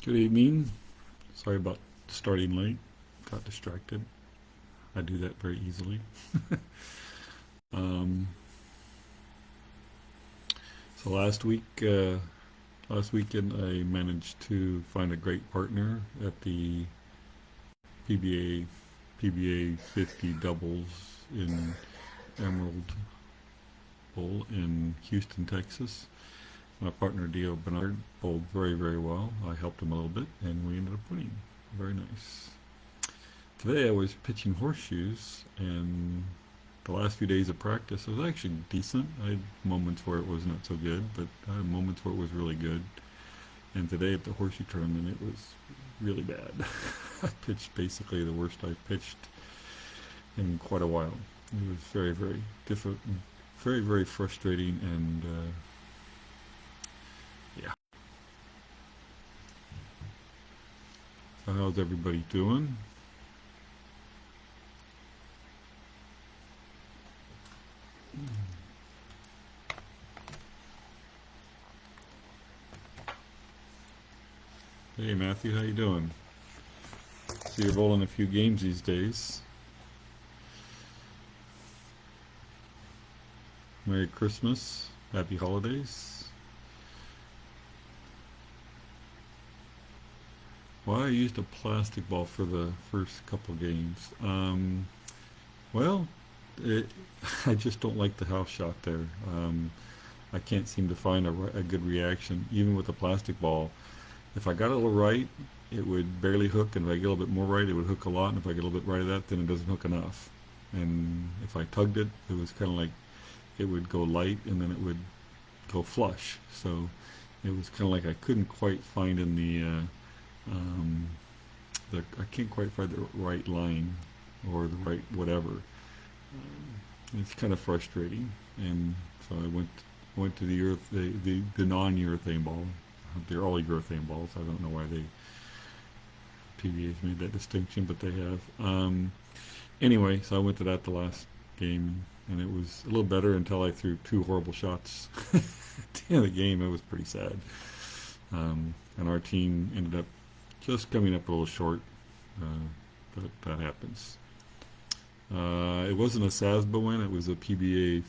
Good evening. Sorry about starting late. Got distracted. I do that very easily. Um, so last weekend, I managed to find a great partner at the PBA 50 doubles in Emerald Bowl in Houston, Texas. My partner Dio Bernard bowled very, very well. I helped him a little bit, and we ended up winning. Very nice. Today I was pitching horseshoes, and the last few days of practice it was actually decent. I had moments where it was not so good, but I had moments where it was really good. And today at the horseshoe tournament, it was really bad. I pitched basically the worst I've pitched in quite a while. It was very, very difficult, very, very frustrating, and yeah. So how's everybody doing? Hey Matthew, how you doing? So you're bowling a few games these days. Merry Christmas, Happy Holidays. Well, I used a plastic ball for the first couple games. Well, it, I just don't like the house shot there. I can't seem to find a good reaction, even with the plastic ball. If I got it a little right, it would barely hook, and if I get a little bit more right, it would hook a lot, and if I get a little bit right of that, then it doesn't hook enough. And if I tugged it, it was kind of like it would go light, and then it would go flush. So it was kind of like I couldn't quite find in um, I can't quite find the right line or the right whatever. It's kind of frustrating, and so I went to the non-urethane ball. They're all urethane balls. I don't know why they PBA's made that distinction, but they have. Anyway, so I went to that the last game, and it was a little better until I threw two horrible shots at the end of the game. It was pretty sad, and our team ended up just coming up a little short, uh, but that happens. It wasn't a SASBA win; it was a PBA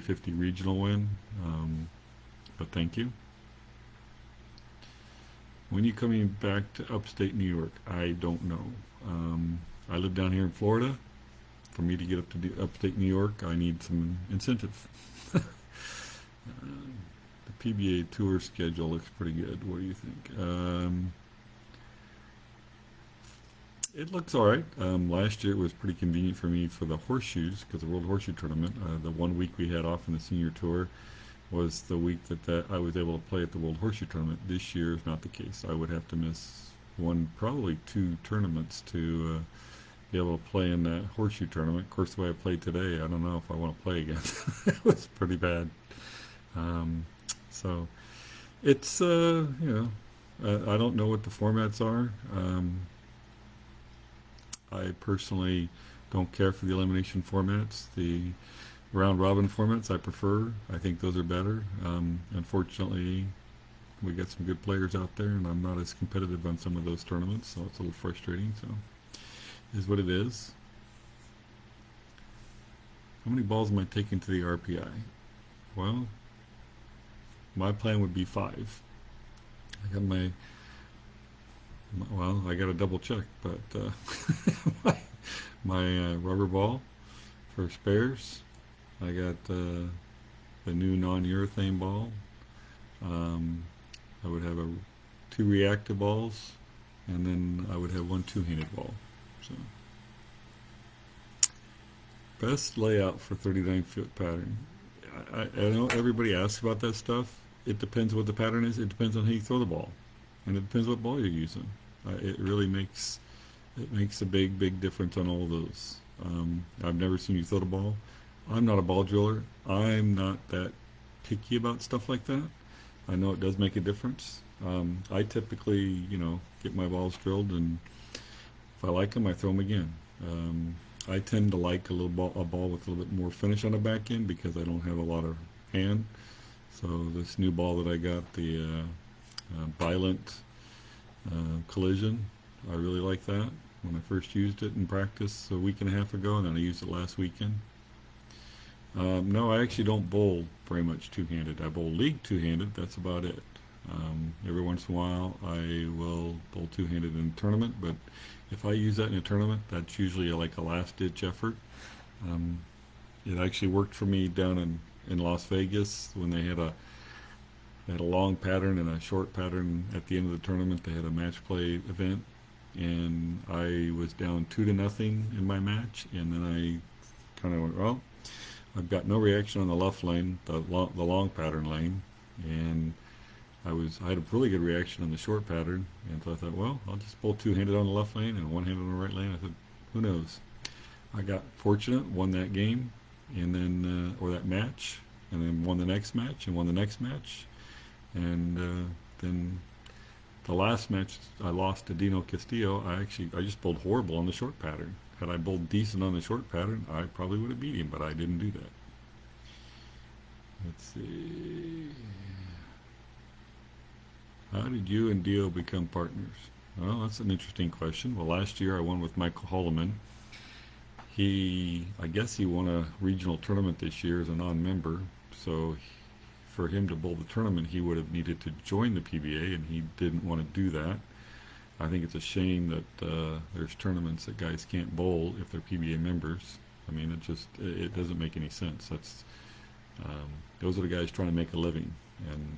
50 regional win. But thank you. When are you coming back to upstate New York? I don't know. I live down here in Florida. For me to get up to upstate New York, I need some incentive. The PBA tour schedule looks pretty good. What do you think? It looks all right. Last year it was pretty convenient for me for the horseshoes because the World Horseshoe Tournament. The 1 week we had off in the senior tour was the week that I was able to play at the World Horseshoe Tournament. This year is not the case. I would have to miss one, probably two tournaments to be able to play in that horseshoe tournament. Of course, the way I played today, I don't know if I want to play again. It was pretty bad. Um, so it's I don't know what the formats are. I personally don't care for the elimination formats. The round robin formats I prefer. I think those are better. Unfortunately, we got some good players out there, and I'm not as competitive on some of those tournaments, so it's a little frustrating. So, is what it is. How many balls am I taking to the RPI? Well, my plan would be five. I got well, I got to double check, but my rubber ball for spares. I got the new non-urethane ball. Um, I would have two reactive balls, and then I would have one two-handed ball. So best layout for 39-foot pattern. I know everybody asks about that stuff. It depends what the pattern is. It depends on how you throw the ball, and it depends what ball you're using. It really makes a big, big difference on all of those. I've never seen you throw the ball. I'm not a ball driller. I'm not that picky about stuff like that. I know it does make a difference. I typically, get my balls drilled, and if I like them, I throw them again. I tend to like a ball with a little bit more finish on the back end because I don't have a lot of hand. So this new ball that I got, the Violent Collision. I really like that. When I first used it in practice a week and a half ago, and then I used it last weekend. No, I actually don't bowl very much two-handed. I bowl league two-handed. That's about it. Every once in a while, I will bowl two-handed in a tournament, but if I use that in a tournament, that's usually like a last-ditch effort. Um, it actually worked for me down in Las Vegas when they had a long pattern and a short pattern at the end of the tournament. They had a match play event, and I was down 2-0 in my match, and then I kind of went, well, I've got no reaction on the left lane, the long pattern lane, and I had a really good reaction on the short pattern, and so I thought, well, I'll just bowl two-handed on the left lane and one-handed on the right lane. I said, who knows? I got fortunate, won that game, and then or that match, and then won the next match, and won the next match, and then the last match I lost to Dino Castillo. I just bowled horrible on the short pattern. Had I bowled decent on the short pattern, I probably would have beat him, but I didn't do that. Let's see. How did you and Dio become partners? Well, that's an interesting question. Well, last year I won with Michael Holloman. I guess he won a regional tournament this year as a non-member, so for him to bowl the tournament, he would have needed to join the PBA, and he didn't want to do that. I think it's a shame that there's tournaments that guys can't bowl if they're PBA members. I mean, it doesn't make any sense. Those are the guys trying to make a living, and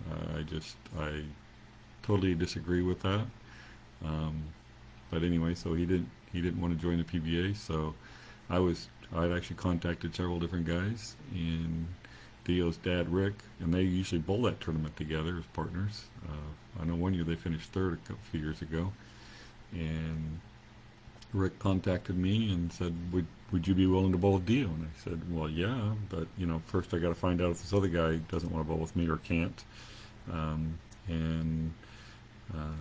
I totally disagree with that. Um, but anyway, so he didn't want to join the PBA, so I'd actually contacted several different guys, and Dio's dad Rick, and they usually bowl that tournament together as partners. I know one year they finished third a few years ago, and Rick contacted me and said, "Would you be willing to bowl with Dio?" And I said, "Well, yeah, but first I got to find out if this other guy doesn't want to bowl with me or can't." Um, and uh,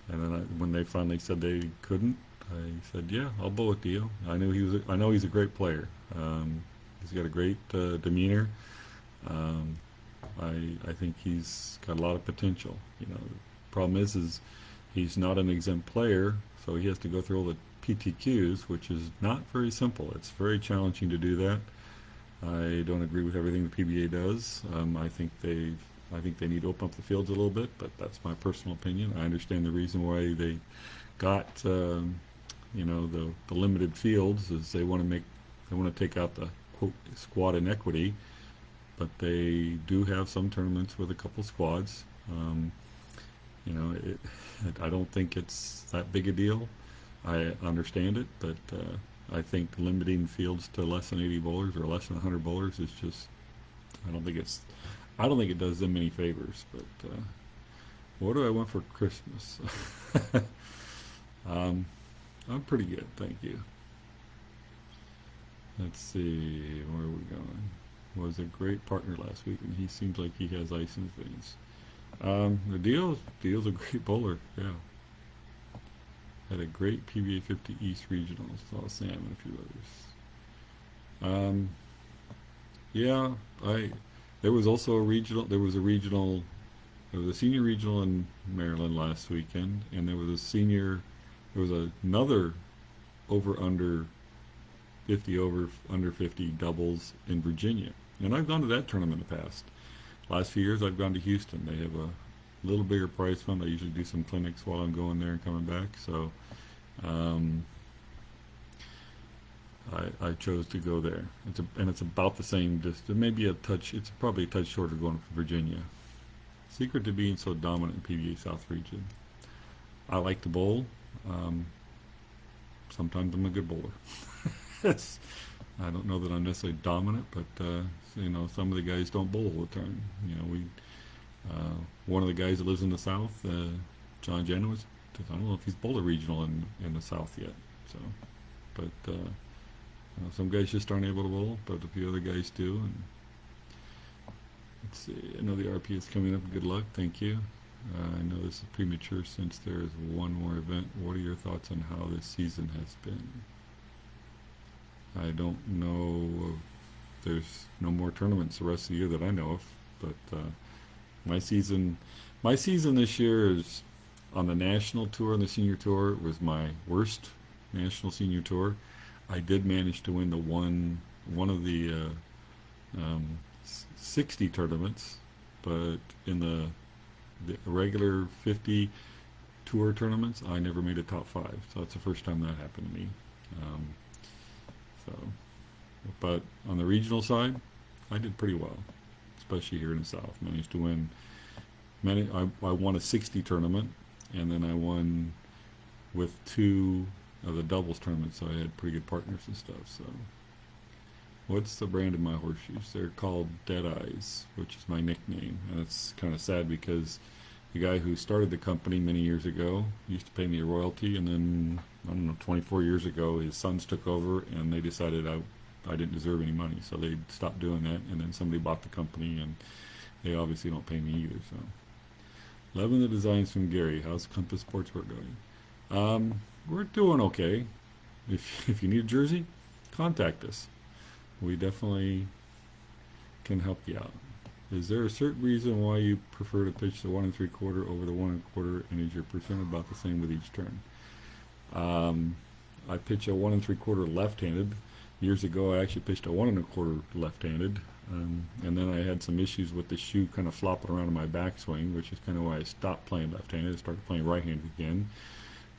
and then when they finally said they couldn't, I said, "Yeah, I'll bowl with Dio." I know he's a great player. He's got a great demeanor. Um, I think he's got a lot of potential. The problem is he's not an exempt player, so he has to go through all the PTQs, which is not very simple. It's very challenging to do that. I don't agree with everything the PBA does. I think they need to open up the fields a little bit, but that's my personal opinion. I understand the reason why they got the limited fields is they want to take out the quote squad inequity, but they do have some tournaments with a couple squads. You know, it, I don't think it's that big a deal. I understand it, but I think limiting fields to less than 80 bowlers or less than 100 bowlers is just, I don't think it's, I don't think it does them any favors. But what do I want for Christmas? um, I'm pretty good, thank you. Let's see, where are we going? Was a great partner last week, and he seems like he has ice in his veins. The deal's a great bowler. Yeah, had a great PBA 50 East regionals. Saw Sam and a few others. Yeah, I. There was also a regional. There was a regional. There was a senior regional in Maryland last weekend, and there was a senior. There was another over under 50 over under 50 doubles in Virginia, and I've gone to that tournament in the past. Last few years, I've gone to Houston. They have a little bigger prize fund. I usually do some clinics while I'm going there and coming back. So um, I chose to go there. It's about the same distance, maybe a touch. It's probably a touch shorter going from Virginia. Secret to being so dominant in PBA South region. I like to bowl. Um, Sometimes I'm a good bowler. It's, I don't know that I'm necessarily dominant, but some of the guys don't bowl all the time. One of the guys that lives in the South, John Janowitz, I don't know if he's bowled a regional in the South yet. So, but some guys just aren't able to bowl, but a few other guys do. And let's see, I know the RP is coming up. Good luck, thank you. I know this is premature since there is one more event. What are your thoughts on how this season has been? I don't know. There's no more tournaments the rest of the year that I know of, but my season this year is On the national tour and the senior tour, it was my worst national senior tour. I did manage to win the one of the 60 tournaments, but in the regular 50 tour tournaments, I never made a top five. So that's the first time that happened to me. Um, so, but on the regional side, I did pretty well, especially here in the South. Managed to win many. I won a 60 tournament, and then I won with two of the doubles tournaments. So I had pretty good partners and stuff. So, what's the brand of my horseshoes? They're called Dead Eyes, which is my nickname, and it's kind of sad because the guy who started the company many years ago used to pay me a royalty, and then I don't know, 24 years ago, his sons took over, and they decided I didn't deserve any money, so they stopped doing that, and then somebody bought the company, and they obviously don't pay me either. So, loving the designs from Gary. How's Compass Sportswear going? We're doing okay. If you need a jersey, contact us. We definitely can help you out. Is there a certain reason why you prefer to pitch the 1 3/4 over the 1 1/4, and is your percent about the same with each turn? I pitch a 1 3/4 left-handed. Years ago, I actually pitched a 1 1/4 left-handed, and then I had some issues with the shoe kind of flopping around in my backswing, which is kind of why I stopped playing left-handed. I started playing right-handed again.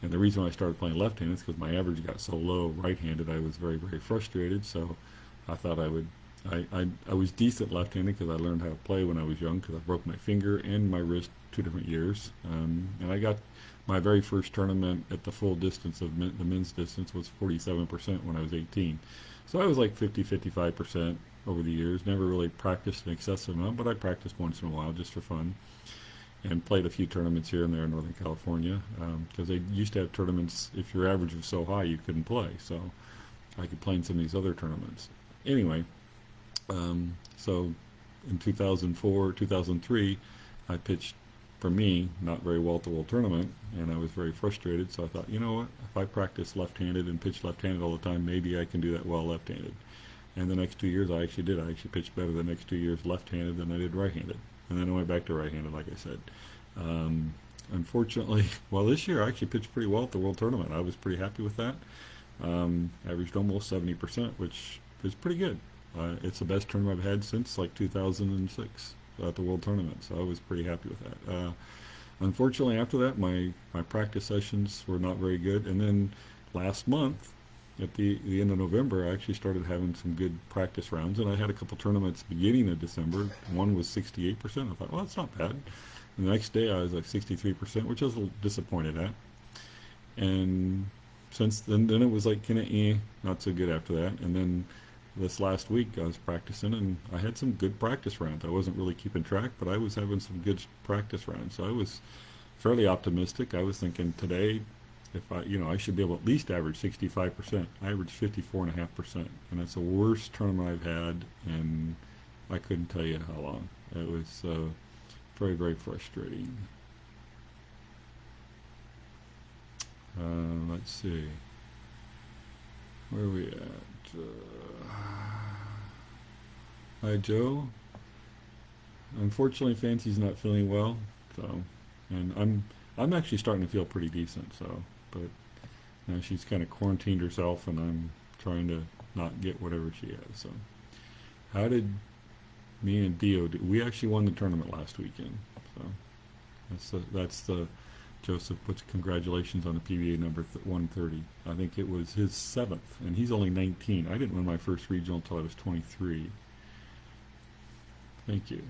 And the reason why I started playing left-handed is because my average got so low right-handed. I was very, very frustrated. So I thought I would. I was decent left-handed because I learned how to play when I was young because I broke my finger and my wrist 2 different years. And I got my very first tournament at the full distance of the men's distance was 47% when I was 18. So I was like 50-55% over the years. Never really practiced an excessive amount, but I practiced once in a while just for fun. And played a few tournaments here and there in Northern California because they used to have tournaments. If your average was so high, you couldn't play. So I could play in some of these other tournaments. Anyway, so in 2004, 2003, I pitched, for me, not very well at the World Tournament, and I was very frustrated. So I thought, you know what? If I practice left-handed and pitch left-handed all the time, maybe I can do that well left-handed. And the next 2 years, I actually did. I actually pitched better the next 2 years left-handed than I did right-handed. And then I went back to right-handed, like I said. Unfortunately, well, this year I actually pitched pretty well at the World Tournament. I was pretty happy with that. Averaged almost 70%, which is pretty good. It's the best tournament I've had since like 2006 at the World Tournament, so I was pretty happy with that. Unfortunately, after that, my practice sessions were not very good. And then last month, at the end of November, I actually started having some good practice rounds, and I had a couple tournaments beginning of December. One was 68%. I thought, well, that's not bad. And the next day, I was like 63%, which I was a little disappointed at. And since then it was like kind of not so good after that. And then this last week, I was practicing, and I had some good practice rounds. I wasn't really keeping track, but I was having some good practice rounds. So I was fairly optimistic. I was thinking today, if I should be able to at least average 65%. I averaged 54.5%, and that's the worst tournament I've had, and I couldn't tell you how long. It was very, very frustrating. Let's see. Where are we at? Hi, Joe. Unfortunately, Fancy's not feeling well, so, and I'm actually starting to feel pretty decent. So, but she's kind of quarantined herself, and I'm trying to not get whatever she has. So, how did me and Dio do? We actually won the tournament last weekend. So that's the Joseph puts congratulations on the PBA number 130. I think it was his 7th, and he's only 19. I didn't win my first regional until I was 23. Thank you.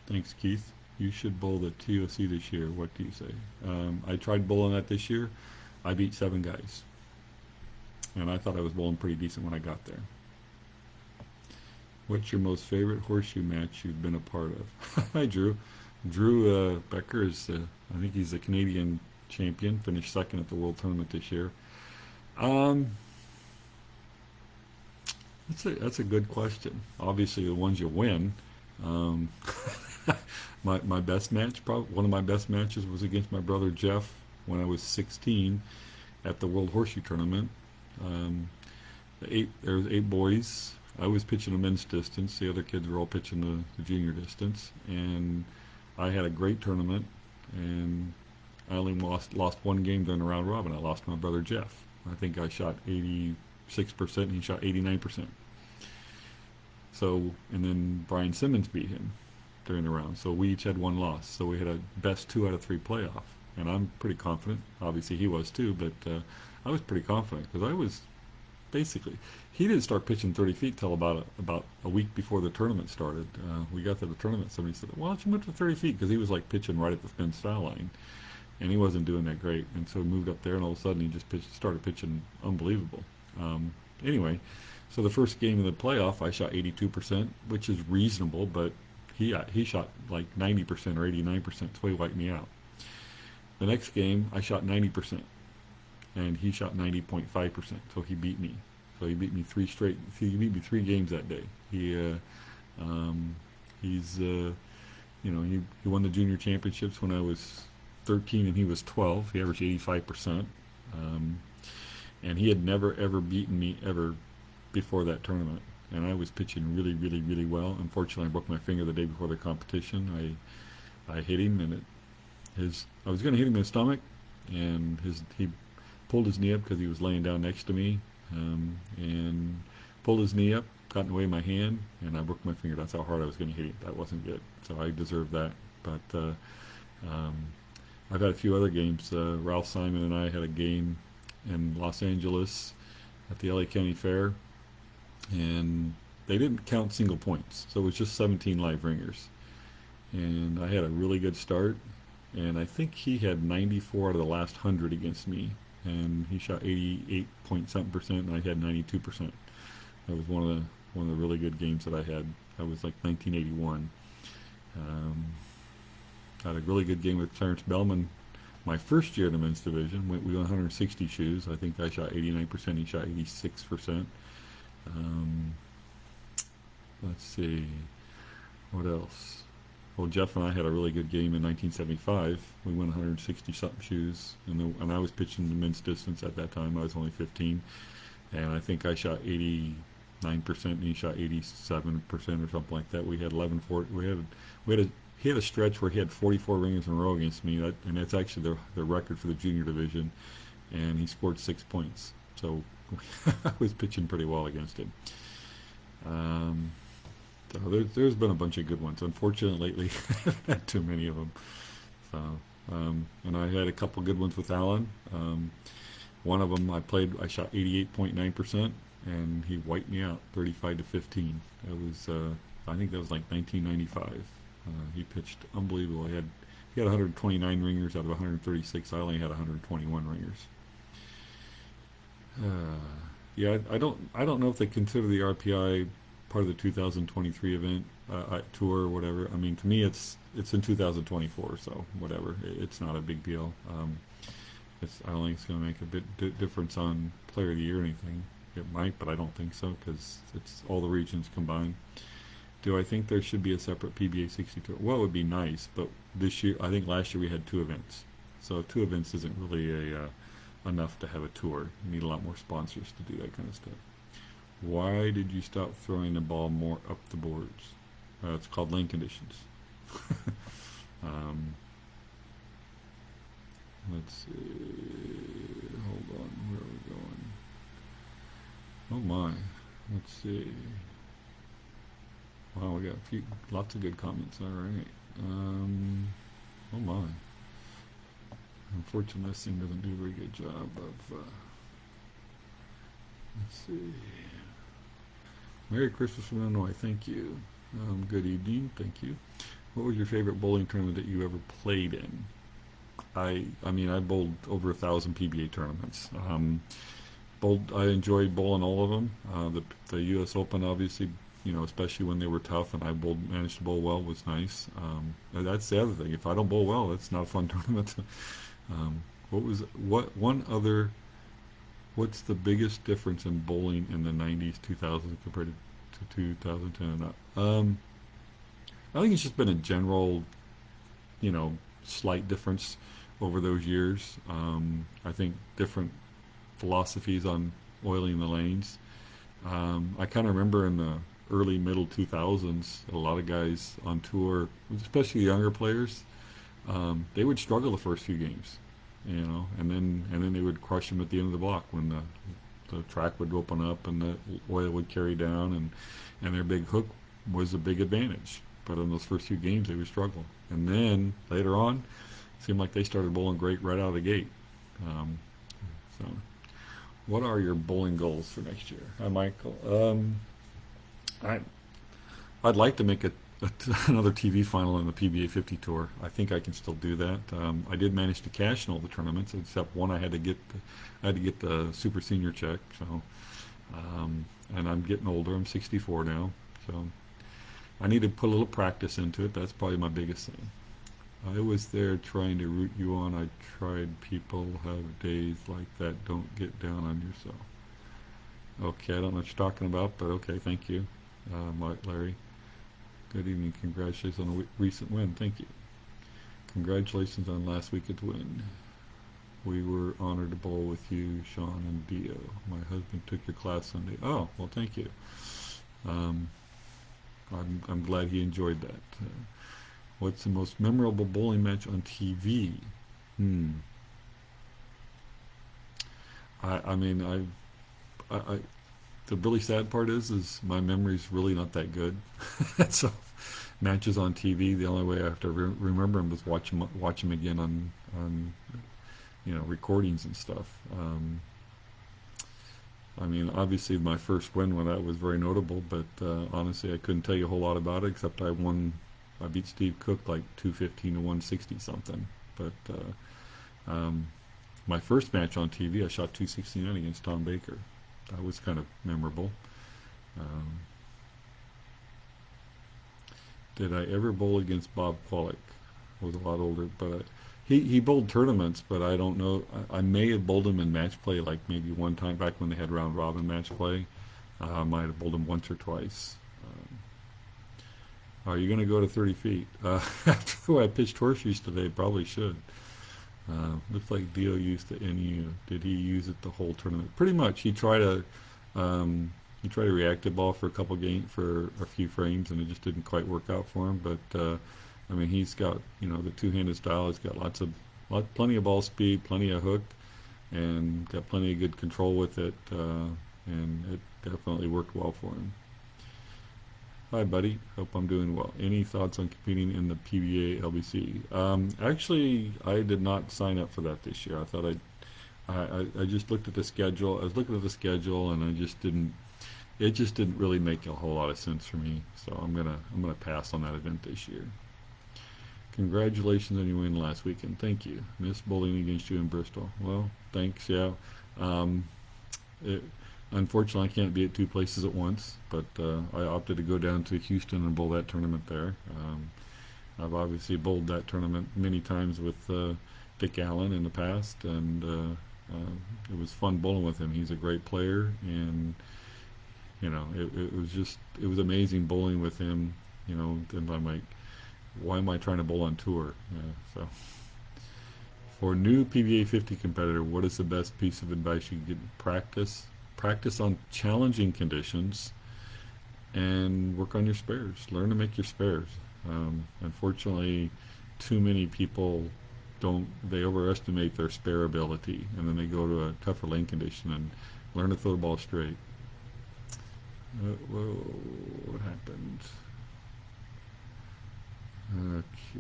Thanks, Keith. You should bowl the TOC this year. What do you say? I tried bowling that this year. I beat 7 guys, and I thought I was bowling pretty decent when I got there. What's your most favorite horseshoe match you've been a part of? Hi, Drew. Drew Becker is, I think he's a Canadian champion, finished second at the World Tournament this year. That's a good question. Obviously, the ones you win. My best match, probably one of my best matches, was against my brother Jeff when I was 16 at the World Horseshoe Tournament. There was 8 boys. I was pitching the men's distance. The other kids were all pitching the junior distance, and I had a great tournament, and I only lost one game during the round robin. I lost to my brother Jeff. I think I shot 86% and he shot 89%. So, and then Brian Simmons beat him during the round. So we each had one loss. So we had a best 2 out of 3 playoff. And I'm pretty confident. Obviously he was too, but I was pretty confident because I was basically, he didn't start pitching 30 feet till about a week before the tournament started. We got to the tournament, somebody said, "Why don't you move to 30 feet?" Because he was like pitching right at the Spence foul line, and he wasn't doing that great. And so he moved up there, and all of a sudden he just started pitching unbelievable. Anyway, so the first game of the playoff, I shot 82%, which is reasonable, but he shot like 90% or 89%, so he wiped me out. The next game, I shot 90%, and he shot 90.5%, so he beat me. So he beat me he beat me 3 games that day. He's, he won the junior championships when I was 13 and he was 12. He averaged 85%. And he had never, ever beaten me ever before that tournament. And I was pitching really, really, really well. Unfortunately, I broke my finger the day before the competition. I hit him, and I was going to hit him in the stomach, and he pulled his knee up because he was laying down next to me, and pulled his knee up, got in the way of my hand, and I broke my finger. That's how hard I was going to hit him. That wasn't good, so I deserved that. But I've had a few other games. Ralph Simon and I had a game in Los Angeles at the LA County Fair, and they didn't count single points, so it was just 17 live ringers. And I had a really good start, and I think he had 94 out of the last 100 against me, and he shot 88 point something percent, and I had 92%. That was one of the really good games that I had. That was like 1981. Had a really good game with Clarence Bellman my first year in the men's division. We won 160 shoes. I think I shot 89%. He shot 86%. Let's see, what else? Well, Jeff and I had a really good game in 1975. We won 160 something shoes, and I was pitching the men's distance at that time. I was only 15, and I think I shot 89%, and he shot 87% or something like that. We had 11 4. He had a stretch where he had 44 ringers in a row against me, and that's actually the record for the junior division, and he scored 6 points. So I was pitching pretty well against him. So there's been a bunch of good ones. Unfortunately, lately, I haven't had too many of them. So, and I had a couple good ones with Alan. One of them I shot 88.9%, and he wiped me out 35-15. That was, I think that was like 1995. He pitched unbelievable. He had 129 ringers out of 136. I only had 121 ringers. Yeah, I don't know if they consider the RPI part of the 2023 event tour or whatever. I mean, to me, it's in 2024, so whatever. It's not a big deal. I don't think it's going to make a bit difference on Player of the Year or anything. It might, but I don't think so because it's all the regions combined. Do I think there should be a separate PBA 60 tour? Well, it would be nice, but this year, I think last year we had 2 events, so 2 events isn't really enough to have a tour. You need a lot more sponsors to do that kind of stuff. Why did you stop throwing the ball more up the boards? It's called lane conditions. Let's see. Hold on. Where are we going? Oh my. Let's see. Wow, we got lots of good comments. All right. Oh my. Unfortunately, this thing doesn't do a very good job of. Let's see. Merry Christmas from Illinois. Thank you. Good evening. Thank you. What was your favorite bowling tournament that you ever played in? I mean, I bowled over 1,000 PBA tournaments. I enjoyed bowling all of them. The U.S. Open, obviously, especially when they were tough, and I managed to bowl well, was nice. That's the other thing. If I don't bowl well, it's not a fun tournament. What's the biggest difference in bowling in the 90s, 2000s compared to 2010 and up? I think it's just been a general, slight difference over those years. I think different philosophies on oiling the lanes. I kind of remember in the middle 2000s, a lot of guys on tour, especially younger players, they would struggle the first few games, and then they would crush them at the end of the block when the track would open up and the oil would carry down, and their big hook was a big advantage. But in those first few games, they would struggle, and then later on, it seemed like they started bowling great right out of the gate. Um, so, what are your bowling goals for next year? Hi, Michael. I I'd like to make another TV final in the PBA 50 Tour. I think I can still do that. I did manage to cash in all the tournaments except one. I had to get the Super Senior check. So, and I'm getting older. I'm 64 now. So I need to put a little practice into it. That's probably my biggest thing. I was there trying to root you on. I tried. People have days like that. Don't get down on yourself. Okay, I don't know what you're talking about, but okay, thank you, Larry. Good evening. Congratulations on a recent win. Thank you. Congratulations on last weekend's win. We were honored to bowl with you, Sean and Dio. My husband took your class Sunday. Oh, well, thank you. Um, I'm glad he enjoyed that. What's the most memorable bowling match on TV? Hmm. I mean, I the really sad part is my memory's really not that good. So matches on TV, the only way I have to remember them is watch them again on recordings and stuff. I mean, obviously my first win when that was very notable, but honestly I couldn't tell you a whole lot about it except I beat Steve Cook like 215 to 160 something. But my first match on TV, I shot 269 against Tom Baker. That was kind of memorable. Um, did I ever bowl against Bob Kwolek? I was a lot older, but he bowled tournaments, but I don't know. I may have bowled him in match play, like maybe one time back when they had round robin match play. I might have bowled him once or twice. Are you going to go to 30 feet? After the way I pitched horseshoes today, probably should. Looks like Dio used the NU. Did he use it the whole tournament? Pretty much. He tried a reactive ball for a few frames, and it just didn't quite work out for him. But I mean, he's got the two-handed style. He's got plenty of ball speed, plenty of hook, and got plenty of good control with it. And it definitely worked well for him. Hi, buddy. Hope I'm doing well. Any thoughts on competing in the PBA LBC? Actually, I did not sign up for that this year. I just looked at the schedule. I was looking at the schedule, and it just didn't really make a whole lot of sense for me. So I'm gonna pass on that event this year. Congratulations on your win last weekend. Thank you. Missed bowling against you in Bristol. Well, thanks. Yeah. Um, it, Unfortunately, I can't be at two places at once, but I opted to go down to Houston and bowl that tournament there. I've obviously bowled that tournament many times with Dick Allen in the past, and it was fun bowling with him. He's a great player, and it was amazing bowling with him. And I'm like, why am I trying to bowl on tour? So. For a new PBA 50 competitor, what is the best piece of advice you can get? Practice on challenging conditions and work on your spares. Learn to make your spares. Unfortunately, too many people they overestimate their spare ability, and then they go to a tougher lane condition and learn to throw the ball straight. Whoa, what happened? Okay.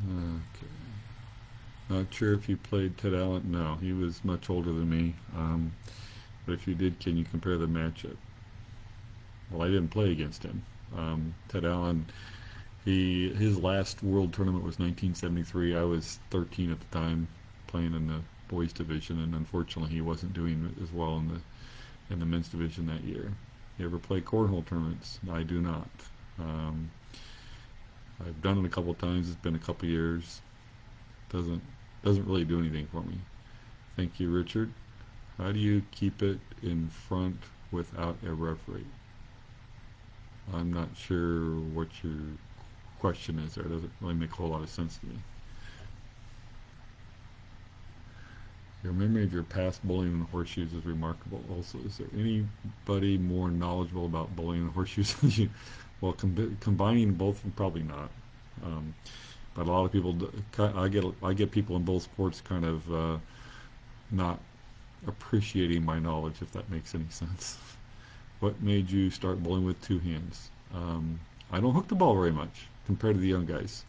Okay. Not sure if you played Ted Allen. No, he was much older than me. But if you did, can you compare the matchup? Well, I didn't play against him. Ted Allen, his last world tournament was 1973. I was 13 at the time, playing in the boys division, and unfortunately, he wasn't doing as well in the men's division that year. You ever play cornhole tournaments? I do not. I've done it a couple of times. It's been a couple of years. Doesn't really do anything for me. Thank you, Richard. How do you keep it in front without a referee? I'm not sure what your question is there. It doesn't really make a whole lot of sense to me. Your memory of your past bowling in horseshoes is remarkable. Also, is there anybody more knowledgeable about bowling in horseshoes than you? Well, combining both, probably not. Um, but a lot of people, I get people in both sports kind of not appreciating my knowledge, if that makes any sense. What made you start bowling with two hands? I don't hook the ball very much compared to the young guys.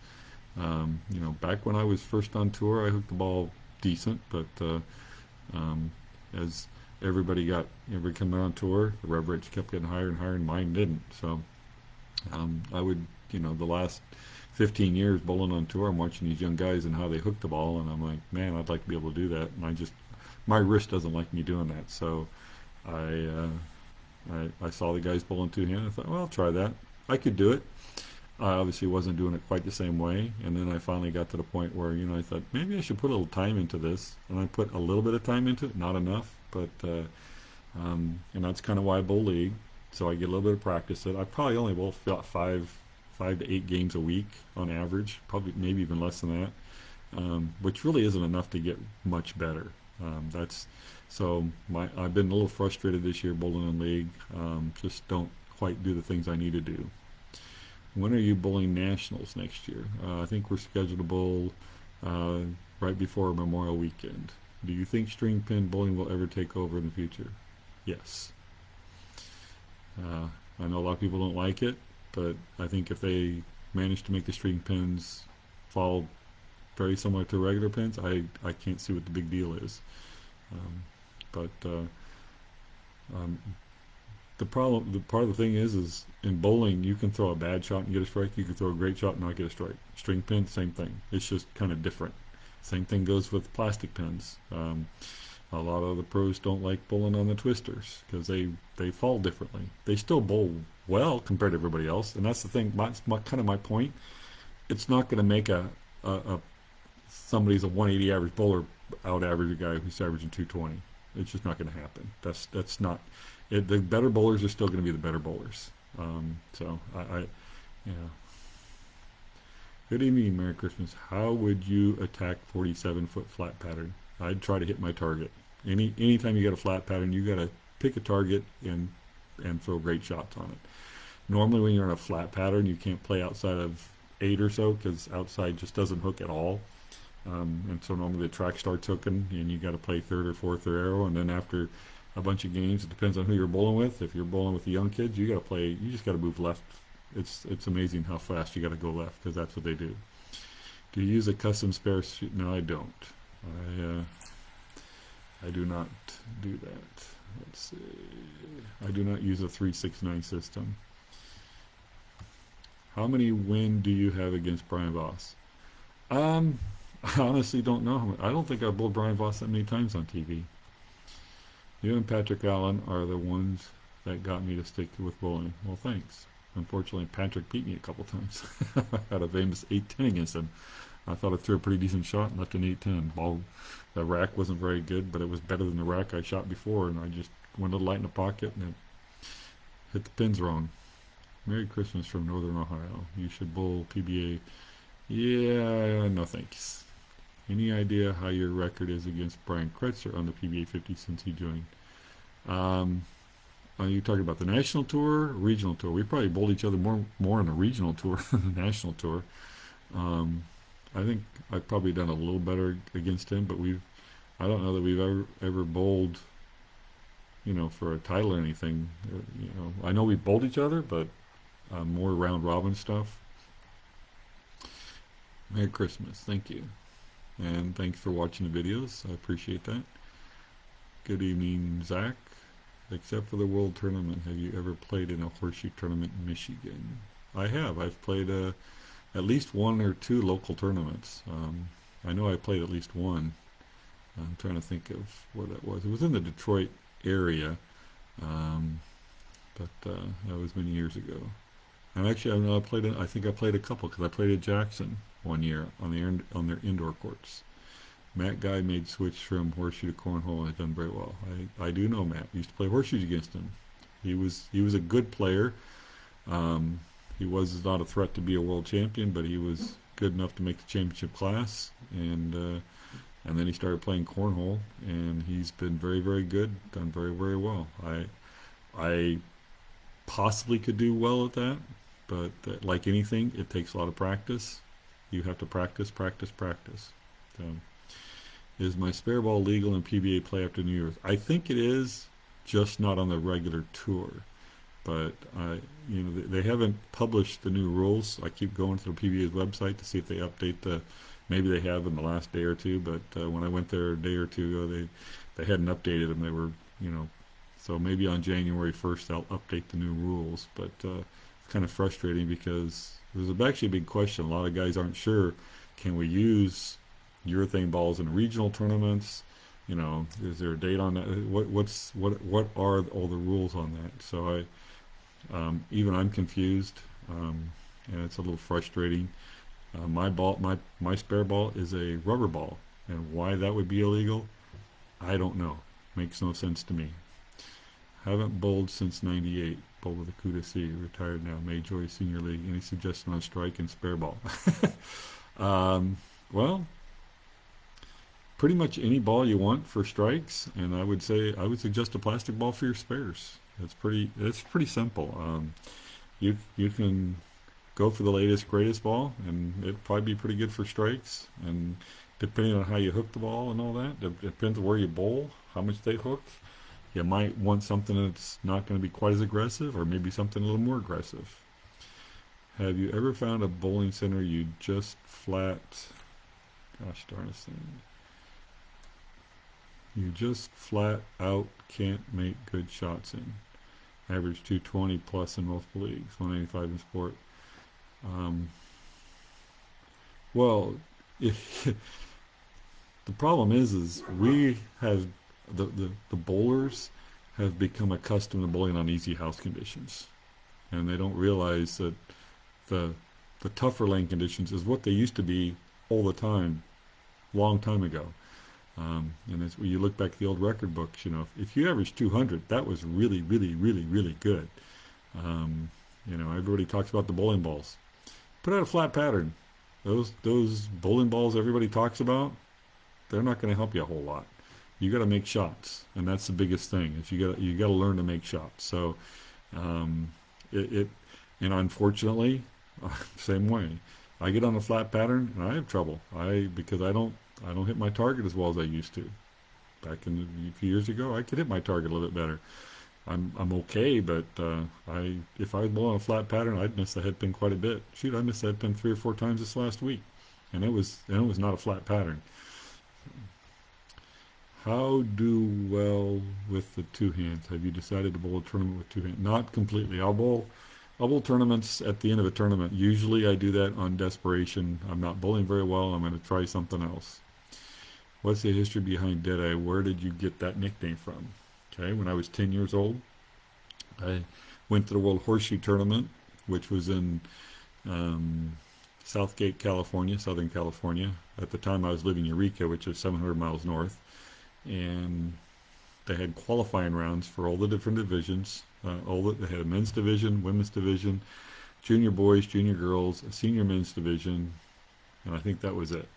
Back when I was first on tour, I hooked the ball decent, but um, as every coming on tour, the rev rates kept getting higher and higher, and mine didn't. So I would, the last 15 years bowling on tour, I'm watching these young guys and how they hook the ball, and I'm like, man, I'd like to be able to do that, and my wrist doesn't like me doing that. So I I saw the guys bowling two hand. I thought, well, I'll try that. I could do it. I obviously wasn't doing it quite the same way, and then I finally got to the point where I thought maybe I should put a little time into this, and I put a little bit of time into it, not enough, but and that's kind of why I bowl league, so I get a little bit of practice. I probably only bowl about five to eight games a week on average, probably maybe even less than that, which really isn't enough to get much better. That's so I've been a little frustrated this year bowling in league. Just don't quite do the things I need to do. When are you bowling nationals next year? I think we're scheduled to bowl uh, right before Memorial Weekend. Do you think string pin bowling will ever take over in the future? Yes. Uh, I know a lot of people don't like it, but I think if they manage to make the string pins fall very similar to regular pins, I can't see what the big deal is. Um, but um, the part of the thing is in bowling you can throw a bad shot and get a strike. You can throw a great shot and not get a strike. String pin, same thing. It's just kind of different. Same thing goes with plastic pins. A lot of the pros don't like bowling on the twisters because they fall differently. They still bowl well compared to everybody else, and that's the thing. Kind of my point. It's not going to make a somebody's a 180 average bowler out average a guy who's averaging 220. It's just not going to happen. That's not it. The better bowlers are still going to be the better bowlers. So yeah. Good evening, Merry Christmas. How would you attack 47-foot flat pattern? I'd try to hit my target. Anytime you got a flat pattern, you got to pick a target and throw great shots on it. Normally, when you're in a flat pattern, you can't play outside of 8 or so because outside just doesn't hook at all. And so normally the track starts hooking, and you got to play third or fourth or arrow, and then after a bunch of games, it depends on who you're bowling with. If you're bowling with the young kids, you got to play. You just got to move left. It's amazing how fast you got to go left because that's what they do. Do you use a custom spare shoot? No, I don't. I do not do that. Let's see. I do not use a 369 system. How many win do you have against Brian Voss? I honestly don't know. I don't think I've bowled Brian Voss that many times on TV. You and Patrick Allen are the ones that got me to stick with bowling. Well, thanks. Unfortunately, Patrick beat me a couple times. I had a famous 8-10 against him. I thought I threw a pretty decent shot and left an 8-10. Ball, the rack wasn't very good, but it was better than the rack I shot before, and I just went a light in the pocket and it hit the pins wrong. Merry Christmas from Northern Ohio. You should bowl PBA. Yeah, no thanks. Any idea how your record is against Brian Kretzer on the PBA 50 since he joined? Are you talking about the national tour, regional tour? We probably bowled each other more on the regional tour than the national tour. Um, I think I've probably done a little better against him, but I don't know that we've ever bowled, for a title or anything. I know we've bowled each other, but more round robin stuff. Merry Christmas. Thank you. And thanks for watching the videos. I appreciate that. Good evening, Zach. Except for the World Tournament, have you ever played in a horseshoe tournament in Michigan? I have. I've played at least one or two local tournaments. I know I played at least one. I'm trying to think of where that was. It was in the Detroit area, but that was many years ago. And actually, I think I played a couple because I played at Jackson one year on their indoor courts. Matt Guy made switch from horseshoe to cornhole and has done very well. I do know Matt. We used to play horseshoes against him. He was a good player. He was not a threat to be a world champion, but he was good enough to make the championship class. And then he started playing cornhole, and he's been very, very good. Done very, very well. I possibly could do well at that, but like anything, it takes a lot of practice. You have to practice, practice, practice. So, is my spare ball legal in PBA play after New Year's? I think it is, just not on the regular tour. But they haven't published the new rules. I keep going to the PBA's website to see if they update the. Maybe they have in the last day or two, but when I went there a day or two ago, they hadn't updated them. They were, so maybe on January 1st they'll update the new rules. But it's kind of frustrating because there's actually a big question. A lot of guys aren't sure. Can we use urethane balls in regional tournaments? Is there a date on that? What are all the rules on that? So even I'm confused, and it's a little frustrating. My spare ball is a rubber ball, and why that would be illegal, I don't know. Makes no sense to me. Haven't bowled since '98. Bowled with a coup de C. Retired now. May Joy Senior League. Any suggestion on strike and spare ball? Well, pretty much any ball you want for strikes, and I would suggest a plastic ball for your spares. It's pretty simple. You can go for the latest greatest ball, and it'd probably be pretty good for strikes. And depending on how you hook the ball and all that, it depends on where you bowl, how much they hook. You might want something that's not going to be quite as aggressive, or maybe something a little more aggressive. Have you ever found a bowling center you just flat? Gosh darn it! You just flat out can't make good shots in. Average 220 plus in multiple leagues, 185 in sport. Well, the problem is we have the bowlers have become accustomed to bowling on easy house conditions, and they don't realize that the tougher lane conditions is what they used to be all the time, long time ago. And as when you look back at the old record books, if you average 200, that was really, really, really, really good. Everybody talks about the bowling balls. Put out a flat pattern. Those bowling balls everybody talks about, they're not going to help you a whole lot. You got to make shots, and that's the biggest thing. Is you got to learn to make shots. So, and unfortunately, same way. I get on a flat pattern and I have trouble. Because I don't hit my target as well as I used to. Back a few years ago, I could hit my target a little bit better. I'm okay, but if I was bowling a flat pattern, I'd miss the head pin quite a bit. Shoot, I missed the head pin 3 or 4 times this last week, and it was not a flat pattern. How do well with the two hands? Have you decided to bowl a tournament with two hands? Not completely. I'll bowl tournaments at the end of a tournament. Usually I do that on desperation. I'm not bowling very well. I'm going to try something else. What's the history behind Deadeye? Where did you get that nickname from? Okay, when I was 10 years old, I went to the World Horseshoe Tournament, which was in Southgate, California, Southern California. At the time I was living in Eureka, which is 700 miles north. And they had qualifying rounds for all the different divisions. They had a men's division, women's division, junior boys, junior girls, a senior men's division, and I think that was it.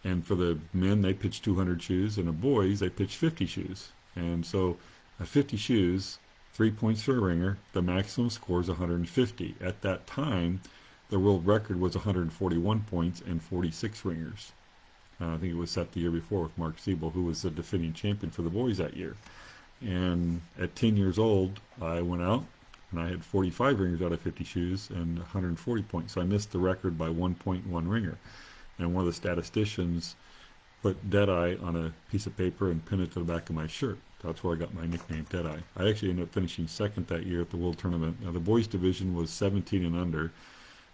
And for the men, they pitched 200 shoes, and the boys, they pitched 50 shoes. And so at 50 shoes, 3 points for a ringer, the maximum score is 150. At that time, the world record was 141 points and 46 ringers. I think it was set the year before with Mark Siebel, who was the defending champion for the boys that year. And at 10 years old, I went out and I had 45 ringers out of 50 shoes and 140 points. So I missed the record by 1.1 ringer. And one of the statisticians put Deadeye on a piece of paper and pinned it to the back of my shirt. That's where I got my nickname, Deadeye. I actually ended up finishing second that year at the World Tournament. Now, the boys division was 17 and under.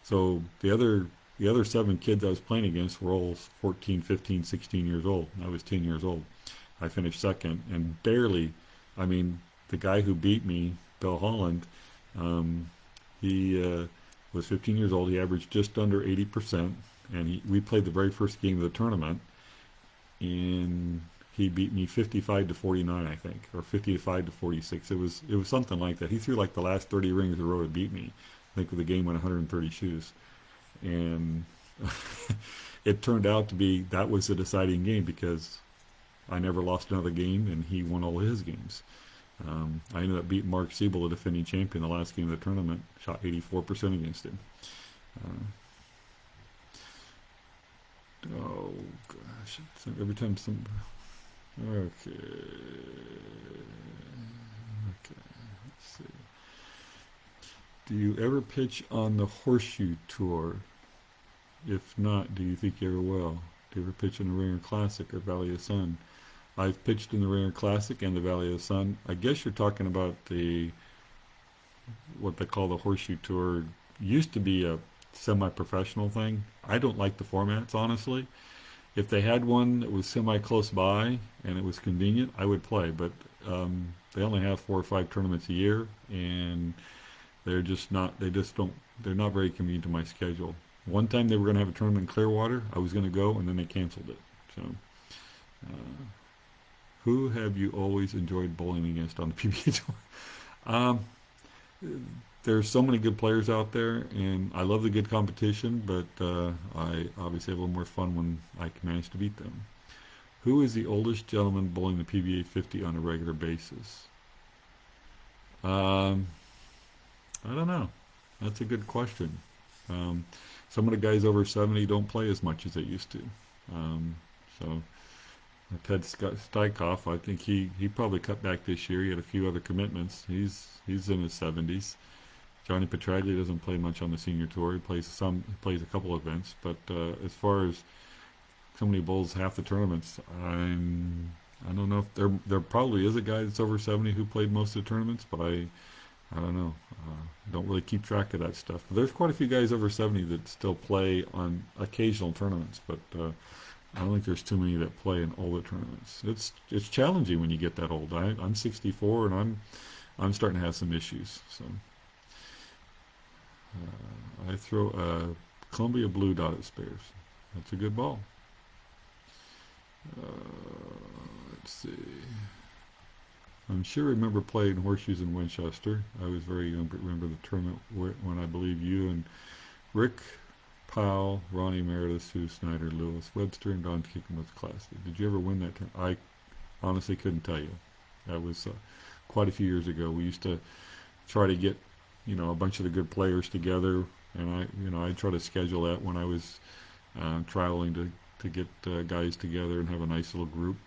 So the other 7 kids I was playing against were all 14, 15, 16 years old. I was 10 years old. I finished second and barely. I mean, the guy who beat me, Bill Holland, he was 15 years old. He averaged just under 80%, and we played the very first game of the tournament, and he beat me 55 to 49, I think, or 55 to 46. It was something like that. He threw like the last 30 rings in a row to beat me. I think the game went 130 shoes, and it turned out to be that was the deciding game because I never lost another game, and he won all his games. I ended up beating Mark Siebel, the defending champion, the last game of the tournament. Shot 84% against him. Uh, oh gosh! Every time some. Okay. Okay. Let's see. Do you ever pitch on the Horseshoe Tour? If not, do you think you ever will? Do you ever pitch in the Ringer Classic or Valley of Sun? I've pitched in the Ringer Classic and the Valley of Sun. I guess you're talking about the what they call the Horseshoe Tour. Used to be a semi-professional thing. I don't like the formats, honestly. If they had one that was semi-close by and it was convenient, I would play. But they only have 4 or 5 tournaments a year, and they're just not. They just don't. They're not very convenient to my schedule. One time they were going to have a tournament in Clearwater. I was going to go, and then they canceled it. So, uh, who have you always enjoyed bowling against on the PBA Tour? Um, there's so many good players out there, and I love the good competition, but I obviously have a little more fun when I can manage to beat them. Who is the oldest gentleman bowling the PBA 50 on a regular basis? Um, I don't know. That's a good question. Um, some of the guys over 70 don't play as much as they used to. Um, so Ted Steikoff, I think he probably cut back this year. He had a few other commitments. He's in his 70s. Johnny Petraglia doesn't play much on the senior tour. He plays a couple events, but as far as somebody bowls half the tournaments, I don't know if there probably is a guy that's over 70 who played most of the tournaments, but I don't know. I don't really keep track of that stuff. But there's quite a few guys over 70 that still play on occasional tournaments, but I don't think there's too many that play in all the tournaments. It's challenging when you get that old. I'm 64 and I'm starting to have some issues. So I throw a Columbia Blue dot at spares. That's a good ball. Uh, let's see. I'm sure I remember playing horseshoes in Winchester. I was very young, but remember the tournament when I believe you and Rick Powell, Ronnie Meredith, Sue Snyder, Lewis Webster, and Don Kickham was classic. Did you ever win that tournament? I honestly couldn't tell you. That was quite a few years ago. We used to try to get, a bunch of the good players together, and I try to schedule that when I was traveling to get guys together and have a nice little group.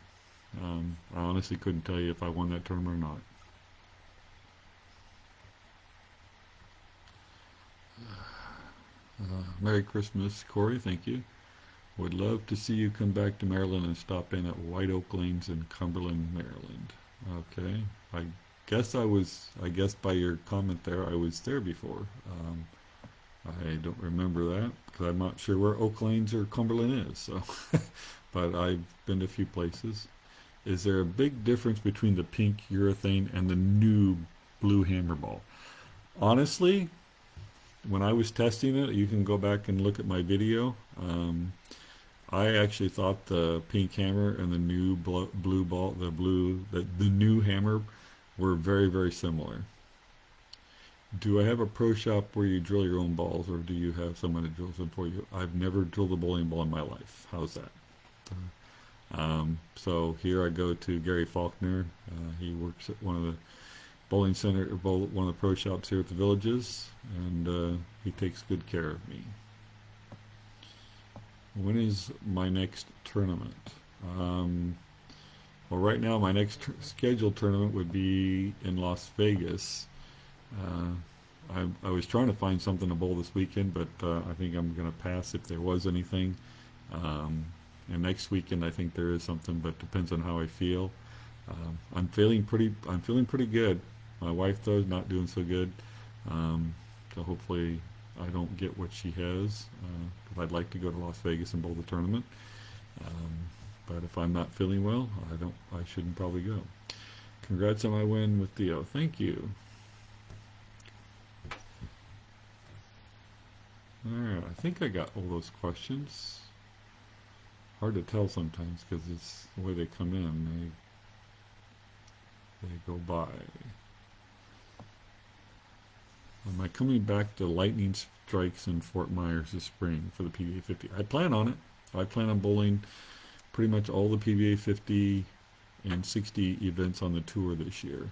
I honestly couldn't tell you if I won that tournament or not. Merry Christmas, Corey. Thank you. Would love to see you come back to Maryland and stop in at White Oak Lanes in Cumberland, Maryland. Okay. I guess by your comment there, I was there before. I don't remember that because I'm not sure where Oak Lanes or Cumberland is. So, but I've been to a few places. Is there a big difference between the pink urethane and the new blue hammer ball? Honestly, when I was testing it, you can go back and look at my video. I actually thought the pink hammer and the new blue ball, the new hammer, were very, very similar. Do I have a pro shop where you drill your own balls, or do you have someone that drills them for you? I've never drilled a bowling ball in my life. How's that? So here I go to Gary Faulkner. He works at one of the bowling center, one of the pro shops here at the Villages, and he takes good care of me. When is my next tournament? Well, right now my next scheduled tournament would be in Las Vegas. I was trying to find something to bowl this weekend, but I think I'm going to pass if there was anything. And next weekend I think there is something, but depends on how I feel. I'm feeling pretty good. My wife though is not doing so good. So hopefully I don't get what she has, because I'd like to go to Las Vegas and bowl the tournament. But if I'm not feeling well, I shouldn't probably go. Congrats on my win with Theo. Thank you. Alright, I think I got all those questions. Hard to tell sometimes because it's the way they come in. They go by. Am I coming back to lightning strikes in Fort Myers this spring for the PBA 50? I plan on it. I plan on bowling pretty much all the PBA 50 and 60 events on the tour this year.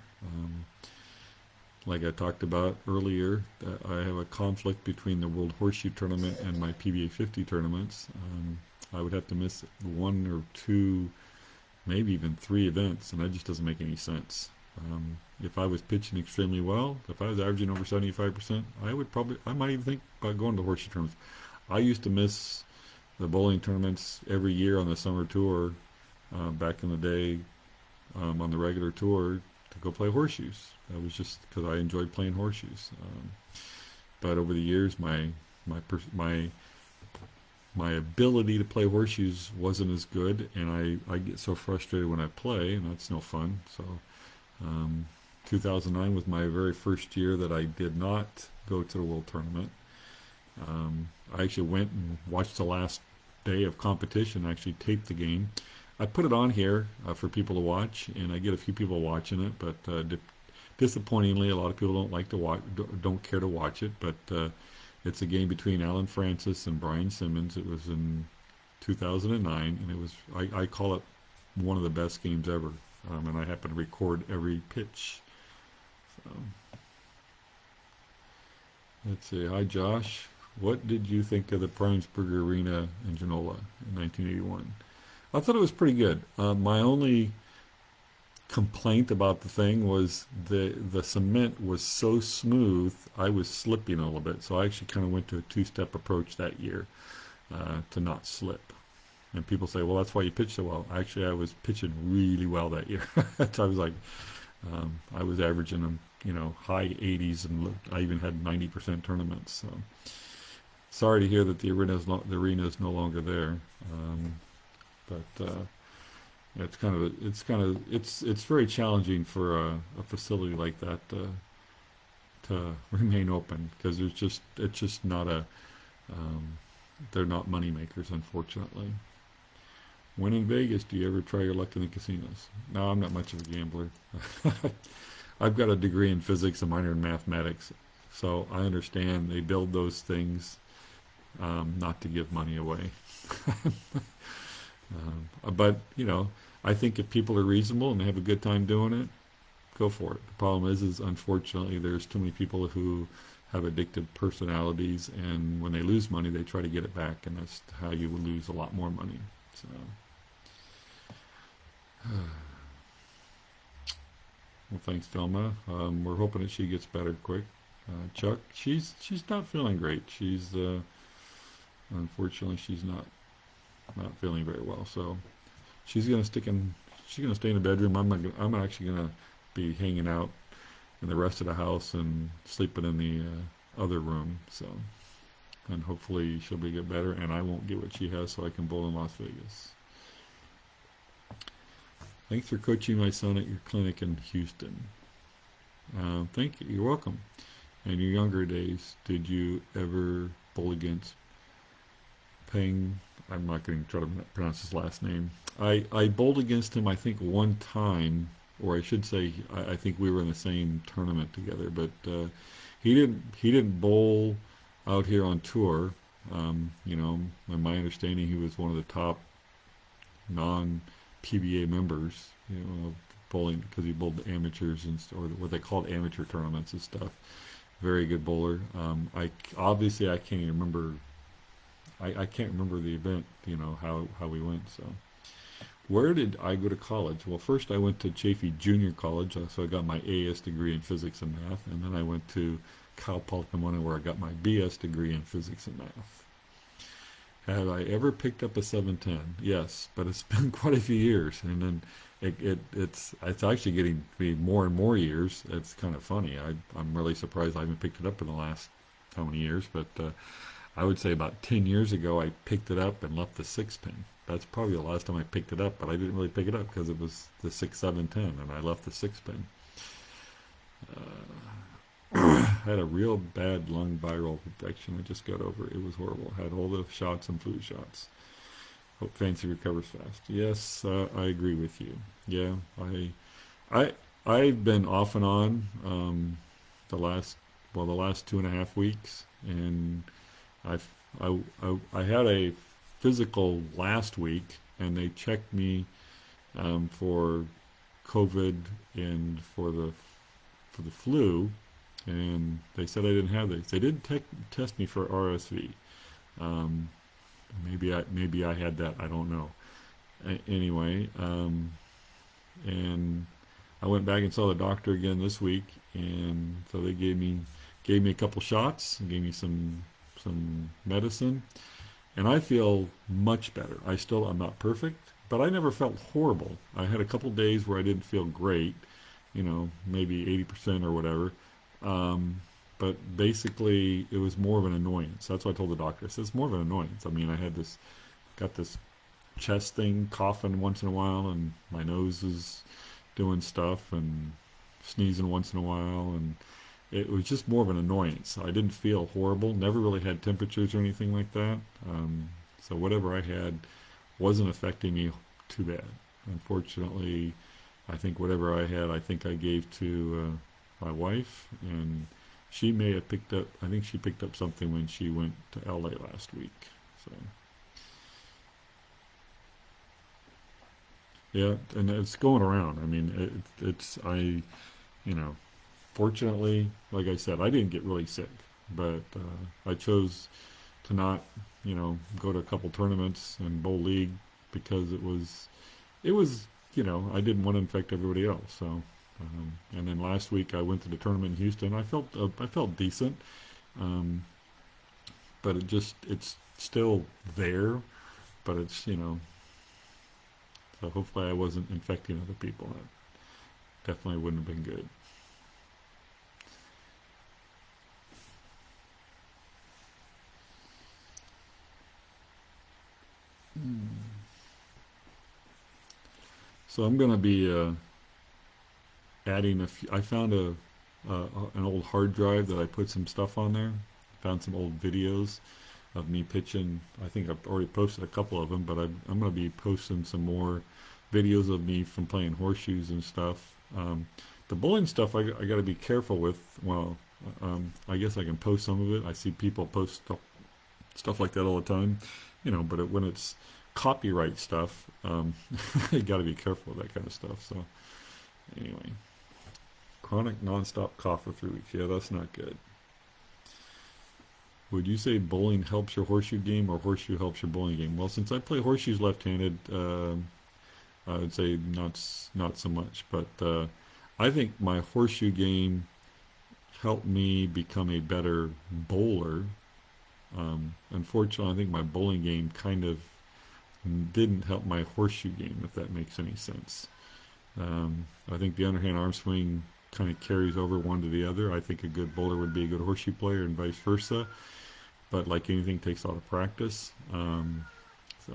Like I talked about earlier, I have a conflict between the World Horseshoe Tournament and my PBA 50 tournaments. I would have to miss one or two, maybe even three events, and that just doesn't make any sense. If I was pitching extremely well, if I was averaging over 75%, I might even think about going to horseshoe tournaments. I used to miss the bowling tournaments every year on the summer tour back in the day on the regular tour to go play horseshoes. That was just because I enjoyed playing horseshoes. But over the years, my my my ability to play horseshoes wasn't as good, and I get so frustrated when I play, and that's no fun. So, um, 2009 was my very first year that I did not go to the World Tournament. I actually went and watched the last day of competition, actually taped the game. I put it on here for people to watch, and I get a few people watching it, but disappointingly, a lot of people don't like to watch, don't care to watch it. But it's a game between Alan Francis and Brian Simmons. It was in 2009, and it was I call it one of the best games ever. And I happen to record every pitch. So let's see. Hi, Josh. What did you think of the Primesburg Arena in Genola in 1981? I thought it was pretty good. My only complaint about the thing was the cement was so smooth, I was slipping a little bit. So I actually kind of went to a two-step approach that year to not slip. And people say, well, that's why you pitched so well. Actually, I was pitching really well that year. So I was like, I was averaging them, high 80s, and I even had 90% tournaments. So sorry to hear that the arena is no longer there. But it's very challenging for a facility like that to remain open because it's just not they're not money makers, unfortunately. When in Vegas, do you ever try your luck in the casinos? No, I'm not much of a gambler. I've got a degree in physics and minor in mathematics, so I understand they build those things not to give money away. But I think if people are reasonable and they have a good time doing it, go for it. The problem is unfortunately there's too many people who have addictive personalities, and when they lose money, they try to get it back, and that's how you will lose a lot more money. So, well, thanks, Velma. We're hoping that she gets better quick. Chuck, she's not feeling great. She's unfortunately she's not feeling very well. So she's gonna she's gonna stay in the bedroom. I'm actually gonna be hanging out in the rest of the house and sleeping in the other room. So, and hopefully she'll get better, and I won't get what she has, so I can bowl in Las Vegas. Thanks for coaching my son at your clinic in Houston. Thank you. You're welcome. In your younger days, did you ever bowl against Peng? I'm not going to try to pronounce his last name. I bowled against him, I think, one time, or I should say, I think we were in the same tournament together. But he didn't bowl out here on tour. In my understanding, he was one of the top non-PBA members. Bowling because he bowled the amateurs or what they called amateur tournaments and stuff. Very good bowler. I can't even remember. I can't remember the event, how we went. So, where did I go to college? Well, first I went to Chaffey Junior College, so I got my AS degree in physics and math, and then I went to Cal Poly Pomona, where I got my BS degree in physics and math. Have I ever picked up a 710? Yes, but it's been quite a few years, and then it's actually getting to be more and more years. It's kind of funny. I'm really surprised I haven't picked it up in the last how many years, but I would say about 10 years ago I picked it up and left the 6-pin. That's probably the last time I picked it up, but I didn't really pick it up because it was the 6, 7, 10, and I left the 6-pin. Had a real bad lung viral infection. I just got over it. It was horrible. Had all the shots and flu shots. Hope Fancy recovers fast. Yes, I agree with you. Yeah, I've been off and on the last 2.5 weeks, and I had a physical last week, and they checked me for COVID and for the flu, and they said I didn't have these. They didn't test me for RSV. Um, maybe I had that. I don't know. Anyway, and I went back and saw the doctor again this week, and so they gave me a couple shots, and gave me some medicine, and I feel much better. I'm not perfect, but I never felt horrible. I had a couple days where I didn't feel great, maybe 80% or whatever. Um, but basically, it was more of an annoyance. That's what I told the doctor. I said, it's more of an annoyance. I mean, got this chest thing, coughing once in a while, and my nose is doing stuff, and sneezing once in a while, and it was just more of an annoyance. I didn't feel horrible, never really had temperatures or anything like that. So whatever I had wasn't affecting me too bad. Unfortunately, I think whatever I had, I think I gave to my wife, and she may have picked up, I think she picked up something when she went to LA last week. So, yeah, and it's going around. I mean, you know, fortunately, like I said, I didn't get really sick, but I chose to not, go to a couple tournaments and bowl league because it was, I didn't want to infect everybody else. So, and then last week I went to the tournament in Houston. I felt decent, um, but it's still there, but so hopefully I wasn't infecting other people. That definitely wouldn't have been good. So I'm going to be adding a few. I found an old hard drive that I put some stuff on there. Found some old videos of me pitching. I think I've already posted a couple of them, but I'm going to be posting some more videos of me from playing horseshoes and stuff. The bowling stuff I got to be careful with. Well, I guess I can post some of it. I see people post stuff like that all the time, but when it's copyright stuff, you got to be careful with that kind of stuff. So anyway, chronic nonstop cough for 3 weeks. Yeah, that's not good. Would you say bowling helps your horseshoe game or horseshoe helps your bowling game? Well, since I play horseshoes left-handed, I would say not so much. But I think my horseshoe game helped me become a better bowler. Unfortunately, I think my bowling game kind of didn't help my horseshoe game, if that makes any sense. I think the underhand arm swing kind of carries over one to the other. I think a good bowler would be a good horseshoe player and vice versa. But like anything, takes a lot of practice. So,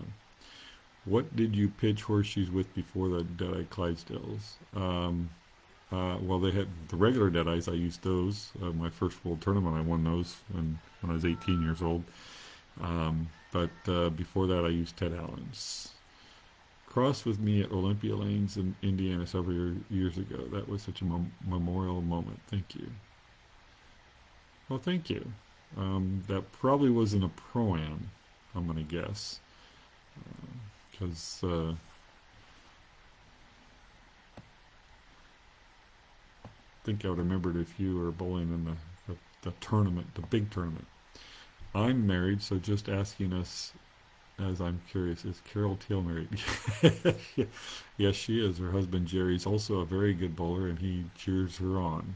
what did you pitch horseshoes with before the Deadeye Clydesdales? Well, they had the regular Deadeyes. I used those. My first World Tournament, I won those when I was 18 years old. But before that, I used Ted Allen's. Cross with me at Olympia Lanes in Indiana several years ago. That was such a memorial moment. Thank you. Well, thank you. That probably wasn't a pro-am, I'm going to guess. Because I think I would have remembered if you were bowling in the tournament, the big tournament. I'm married, so just asking us, as I'm curious, is Carol Teal married? Yes, she is. Her husband Jerry's also a very good bowler, and he cheers her on.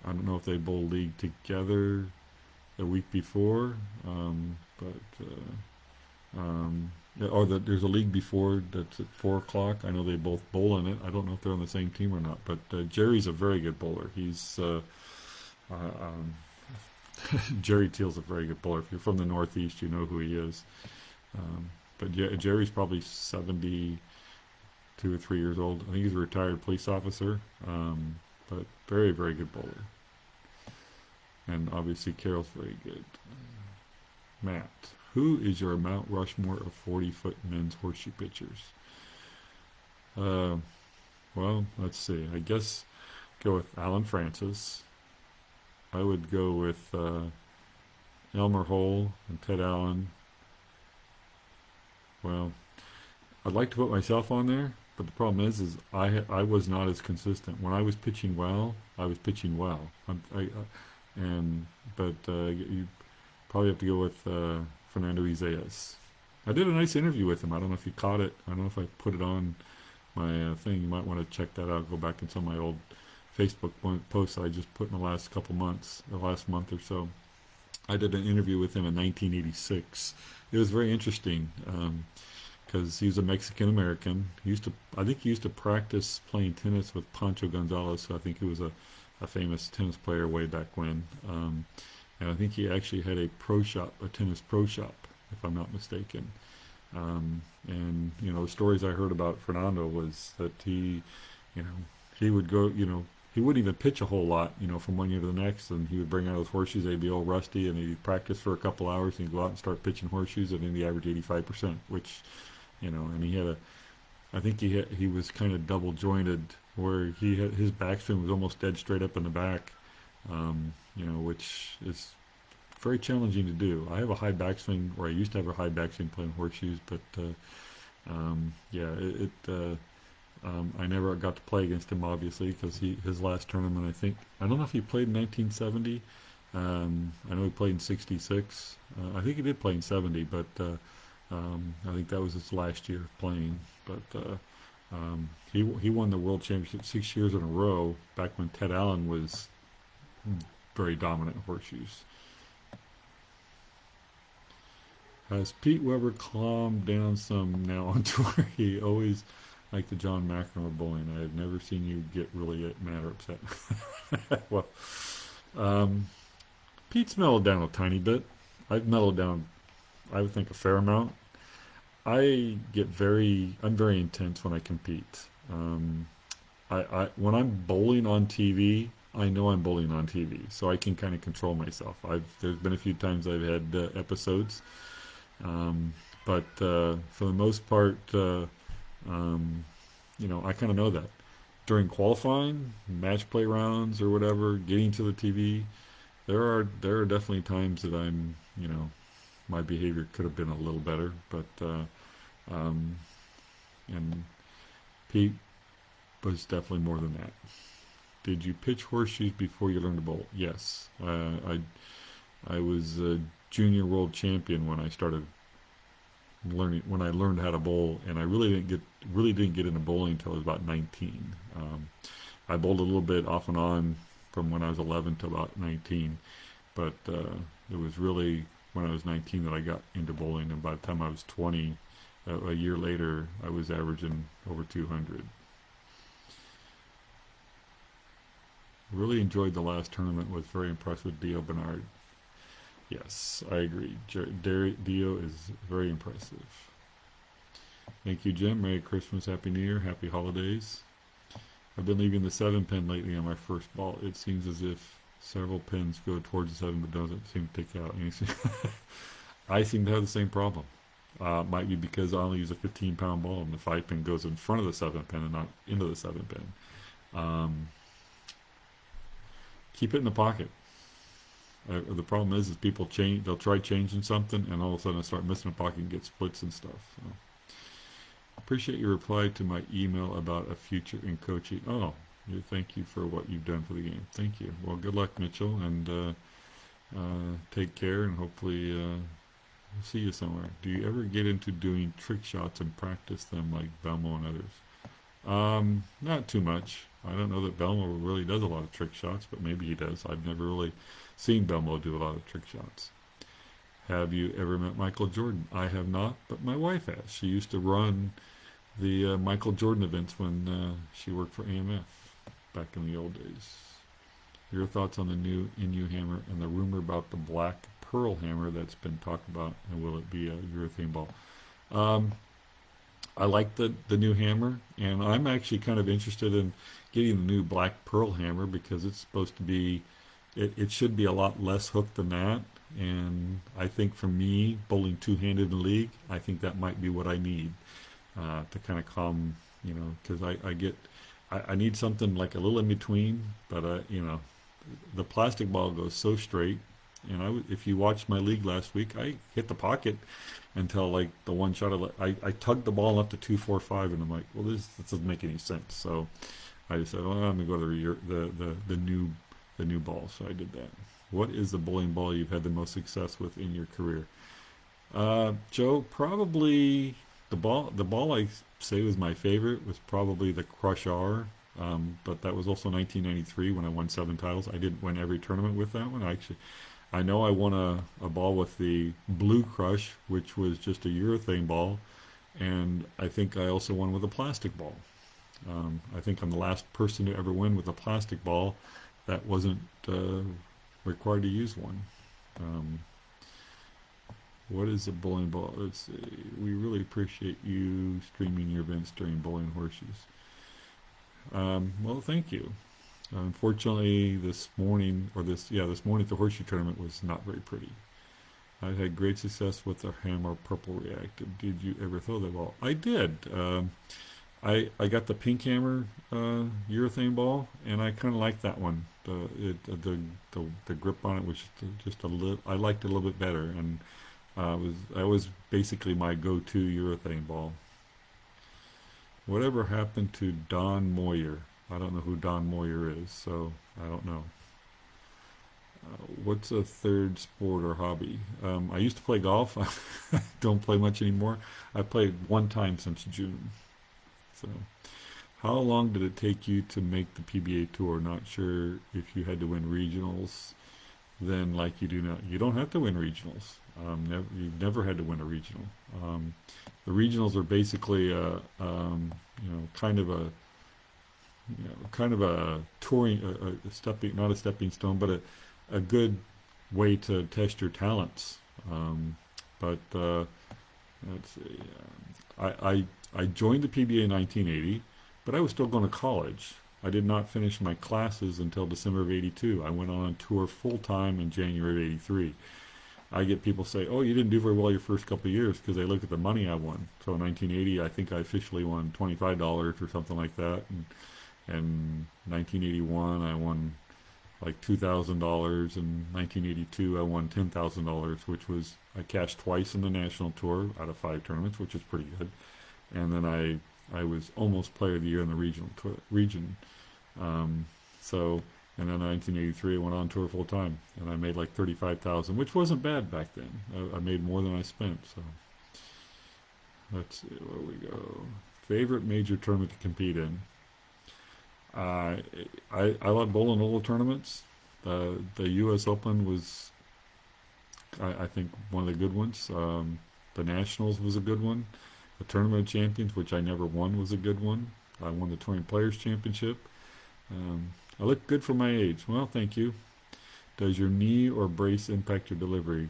I don't know if they bowl league together the week before, but there's a league before that's at 4 o'clock. I know they both bowl in it. I don't know if they're on the same team or not, but Jerry's a very good bowler. He's um, Jerry Teal's a very good bowler. If you're from the Northeast, you know who he is. But Jerry's probably 72 or 3 years old. I think he's a retired police officer, but very, very good bowler. And obviously Carol's very good. Matt, who is your Mount Rushmore of 40-foot men's horseshoe pitchers? Uh, well, let's see. I guess go with Alan Francis. I would go with Elmer Hole and Ted Allen. Well, I'd like to put myself on there, but the problem is I was not as consistent. When I was pitching well, I was pitching well. And but you probably have to go with Fernando Izayas. I did a nice interview with him. I don't know if you caught it. I don't know if I put it on my thing. You might want to check that out. Go back in some of my old Facebook posts that I just put in the last couple months, the last month or so. I did an interview with him in 1986. It was very interesting because he was a Mexican American. I think he used to practice playing tennis with Pancho Gonzalez, who I think he was a famous tennis player way back when. And I think he actually had a pro shop, a tennis pro shop, if I'm not mistaken. And the stories I heard about Fernando was that you know, he would go, he wouldn't even pitch a whole lot, from one year to the next, and he would bring out his horseshoes. They'd be all rusty, and he'd practice for a couple hours, and he'd go out and start pitching horseshoes, and then he averaged 85%, which, and he had I think he was kind of double jointed, where his backswing was almost dead straight up in the back, which is very challenging to do. I have a high backswing, or I used to have a high backswing playing horseshoes, but yeah, I never got to play against him, obviously, because his last tournament, I don't know if he played in 1970. I know he played in 66. I think he did play in 70, but I think that was his last year of playing. But he won the world championship 6 years in a row back when Ted Allen was very dominant in horseshoes. Has Pete Weber calmed down some now on tour? He always like the John McEnroe bowling. I have never seen you get really mad or upset. Well, um, Pete's mellowed down a tiny bit. I've mellowed down, I would think, a fair amount. I'm very intense when I compete. When I'm bowling on TV, I know I'm bowling on TV, so I can kind of control myself. There's been a few times I've had episodes, but for the most part, I kind of know that. During qualifying, match play rounds or whatever, getting to the TV, there are definitely times that my behavior could have been a little better, but um, and Pete was definitely more than that. Did you pitch horseshoes before you learned to bowl? Yes, I was a junior world champion when I started when I learned how to bowl, and I really didn't get into bowling until I was about 19. I bowled a little bit off and on from when I was 11 to about 19, but it was really when I was 19 that I got into bowling, and by the time I was 20, a year later, I was averaging over 200. Really enjoyed the last tournament. Was very impressed with Dio Bernard. Yes, I agree. Dio is very impressive. Thank you, Jim. Merry Christmas, Happy New Year, Happy Holidays. I've been leaving the 7 pin lately on my first ball. It seems as if several pins go towards the 7 but doesn't seem to take out any. I seem to have the same problem. Might be because I only use a 15-pound ball and the 5 pin goes in front of the 7 pin and not into the 7 pin. Keep it in the pocket. The problem is people change. They'll try changing something, and all of a sudden, I start missing a pocket and get splits and stuff. So, appreciate your reply to my email about a future in coaching. Oh, thank you for what you've done for the game. Thank you. Well, good luck, Mitchell, and take care, and hopefully we'll see you somewhere. Do you ever get into doing trick shots and practice them like Belmo and others? Not too much. I don't know that Belmo really does a lot of trick shots, but maybe he does. I've never really seen Belmo do a lot of trick shots. Have you ever met Michael Jordan? I have not, but my wife has. She used to run the Michael Jordan events when she worked for AMF back in the old days. Your thoughts on the new Inu hammer and the rumor about the black pearl hammer that's been talked about, and will it be a urethane ball? I like the new hammer, and I'm actually kind of interested in getting the new black pearl hammer because it's supposed to be, it should be a lot less hook than that. And I think for me, bowling two-handed in the league, I think that might be what I need to kind of calm, because I need something like a little in between, but the plastic ball goes so straight, And if you watched my league last week, I hit the pocket until like the one shot. I tugged the ball up to 245, and I'm like, well, this doesn't make any sense. So I just said, well, I'm gonna go to the new ball. So I did that. What is the bowling ball you've had the most success with in your career? Joe, probably the ball I say was my favorite was probably the Crush R. But that was also 1993 when I won 7 titles. I didn't win every tournament with that one. I know I won a ball with the Blue Crush, which was just a urethane ball, and I think I also won with a plastic ball. I think I'm the last person to ever win with a plastic ball that wasn't required to use one. Um, what is a bowling ball? Let's see. We really appreciate you streaming your events during Bowling Horseshoes. Well, thank you. Unfortunately, this morning the horseshoe tournament was not very pretty. I had great success with the Hammer Purple Reactive. Did you ever throw that ball? I did. I got the Pink Hammer urethane ball, and I kind of liked that one. The grip on it was just a little. I liked it a little bit better, and was basically my go-to urethane ball. Whatever happened to Don Moyer? I don't know who Don Moyer is, so I don't know. What's a third sport or hobby? I used to play golf. I don't play much anymore. I played one time since June. So, how long did it take you to make the PBA tour? Not sure if you had to win regionals then like you do now. You don't have to win regionals. You've never had to win a regional. Um, the regionals are basically kind of a kind of a touring, a stepping, not a stepping stone, but a good way to test your talents. But let's see. I joined the PBA in 1980, but I was still going to college. I did not finish my classes until December of 82. I went on tour full time in January of 83. I get people say, "Oh, you didn't do very well your first couple of years," because they look at the money I won. So in 1980, I think I officially won $25 or something like that, and 1981 I won like $2,000. In 1982 I won $10,000, which was I cashed twice in the national tour out of 5 tournaments, which is pretty good. And then I was almost player of the year in the region. Um, so and then in 1983 I went on tour full time, and I made like 35,000, which wasn't bad back then. I made more than I spent. So let's see where we go. Favorite major tournament to compete in? Uh, I love bowling oval tournaments. The U.S. Open was, I think, one of the good ones. The Nationals was a good one. The Tournament of Champions, which I never won, was a good one. I won the Touring Players Championship. I look good for my age. Well, thank you. Does your knee or brace impact your delivery,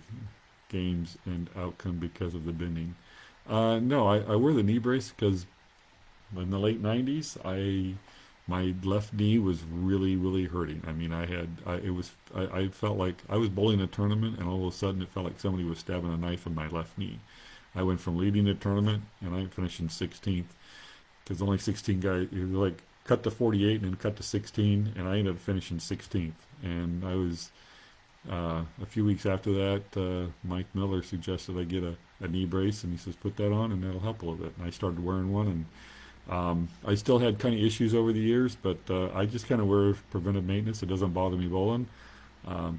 games, and outcome because of the bending? No, I wear the knee brace because in the late 90s, my left knee was really, really hurting. I mean, I felt like I was bowling a tournament, and all of a sudden it felt like somebody was stabbing a knife in my left knee. I went from leading the tournament, and I finished in 16th, because only 16 guys, it was like cut to 48 and then cut to 16, and I ended up finishing 16th. And I was, a few weeks after that, Mike Miller suggested I get a knee brace, and he says, put that on, and that'll help a little bit. And I started wearing one, and I still had kind of issues over the years, but I just kind of wear preventive maintenance. It doesn't bother me bowling.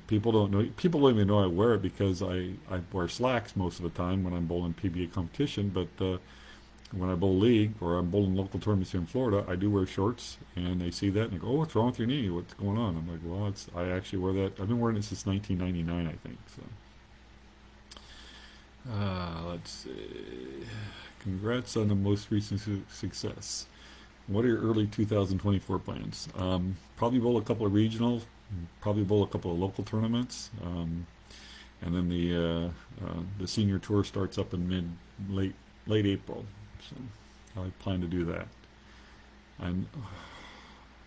People don't know. People don't even know I wear it because I wear slacks most of the time when I'm bowling PBA competition. But when I bowl league or I'm bowling local tournaments here in Florida, I do wear shorts, and they see that and they go, "Oh, what's wrong with your knee? What's going on?" I'm like, "Well, I actually wear that. I've been wearing it since 1999, I think." So. Let's see. Congrats on the most recent success. What are your early 2024 plans? Probably bowl a couple of regionals, probably bowl a couple of local tournaments, and then the senior tour starts up in late April. So I plan to do that. And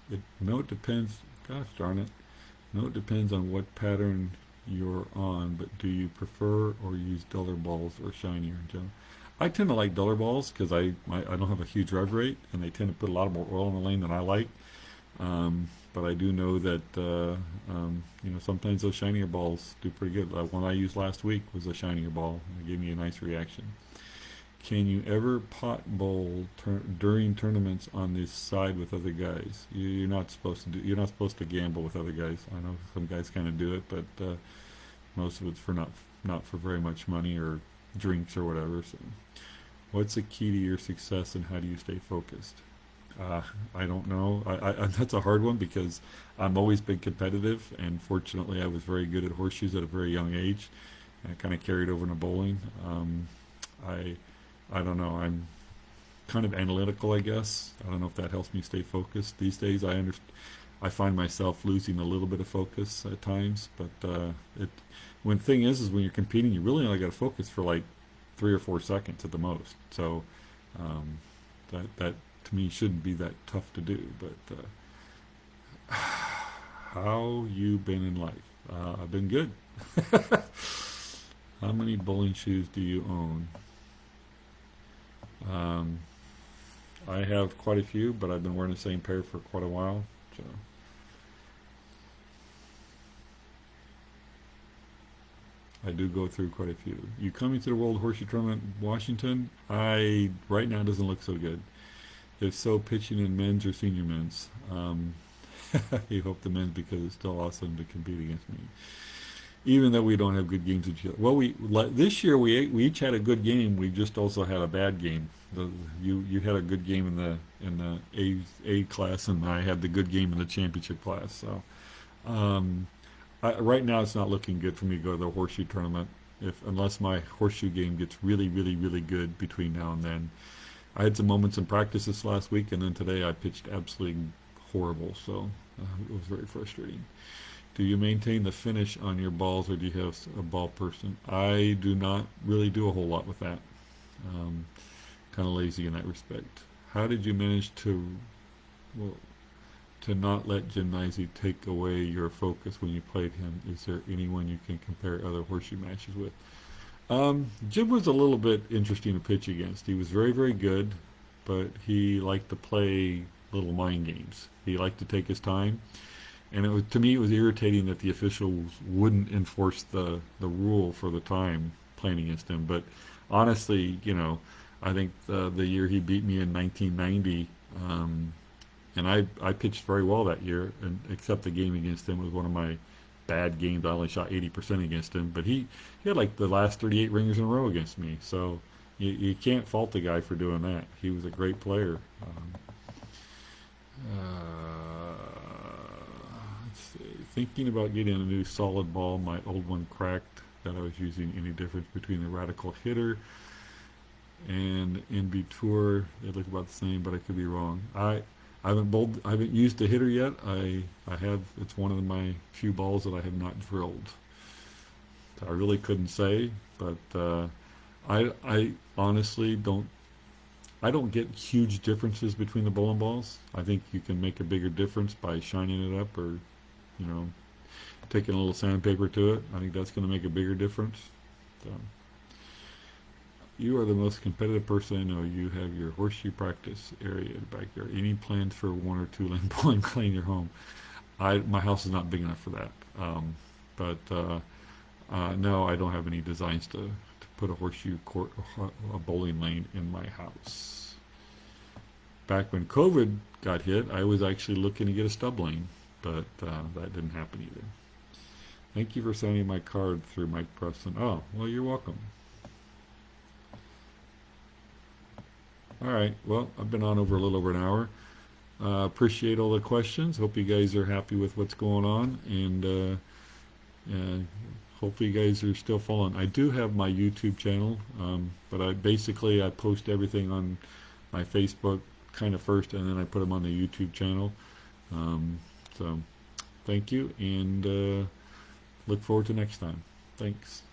it depends. Gosh darn it. No, it depends on what pattern you're on, but do you prefer or use duller balls or shinier in general? I tend to like duller balls because I don't have a huge rev rate, and they tend to put a lot more oil in the lane than I like. But I do know that sometimes those shinier balls do pretty good. One I used last week was a shinier ball. It gave me a nice reaction. Can you ever pot bowl during tournaments on this side with other guys? You're not supposed to do. You're not supposed to gamble with other guys. I know some guys kind of do it, but most of it's for not for very much money or drinks or whatever. So, what's the key to your success, and how do you stay focused? Uh, I don't know. That's a hard one because I'm always been competitive, and fortunately, I was very good at horseshoes at a very young age, and it kind of carried over into bowling. I I don't know. I'm kind of analytical, I guess. I don't know if that helps me stay focused these days. I find myself losing a little bit of focus at times, but it when thing is when you're competing, you really only got to focus for like 3 or 4 seconds at the most. So um, that to me shouldn't be that tough to do. But how you been in life? I've been good. How many bowling shoes do you own? Um, I have quite a few, but I've been wearing the same pair for quite a while. So I do go through quite a few. You coming to the World Horseshoe Tournament, Washington? I right now doesn't look so good. If so, pitching in men's or senior men's. You hope the men's because it's still awesome to compete against me, even though we don't have good games with each other. Well, this year we each had a good game. We just also had a bad game. You had a good game in the A class, and I had the good game in the championship class. So um, right now it's not looking good for me to go to the horseshoe tournament if unless my horseshoe game gets really really really good between now and then. I had some moments in practice this last week, and then today I pitched absolutely horrible. So it was very frustrating. Do you maintain the finish on your balls, or do you have a ball person? I do not really do a whole lot with that. Um, kind of lazy in that respect. How did you manage well, to not let Gymnasi take away your focus when you played him? Is there anyone you can compare other horseshoe matches with? Jim was a little bit interesting to pitch against. He was very, very good, but he liked to play little mind games. He liked to take his time, and to me it was irritating that the officials wouldn't enforce the rule for the time playing against him. But honestly, I think the year he beat me in 1990, and I pitched very well that year, and except the game against him was one of my bad games. I only shot 80% against him, but he had like the last 38 ringers in a row against me. So you can't fault the guy for doing that. He was a great player. Uh, let's see. Thinking about getting a new solid ball. My old one cracked that I was using. Any difference between the Radical Hitter and NB Tour? They look about the same, but I could be wrong. I haven't used the hitter yet. I have. It's one of my few balls that I have not drilled. So I really couldn't say, but I honestly don't. I don't get huge differences between the bowling balls. I think you can make a bigger difference by shining it up or, you know, taking a little sandpaper to it. I think that's going to make a bigger difference. So, you are the most competitive person I know. You have your horseshoe practice area in the backyard. Any plans for 1 or 2 lane bowling alley in your home? My house is not big enough for that. But no, I don't have any designs to put a horseshoe court, a bowling lane in my house. Back when COVID got hit, I was actually looking to get a stub lane, but that didn't happen either. Thank you for sending my card through Mike Preston. Oh, well, you're welcome. All right. Well, I've been on over a little over an hour. Appreciate all the questions. Hope you guys are happy with what's going on, and hopefully you guys are still following. I do have my YouTube channel, but I post everything on my Facebook kind of first, and then I put them on the YouTube channel. So thank you, and look forward to next time. Thanks.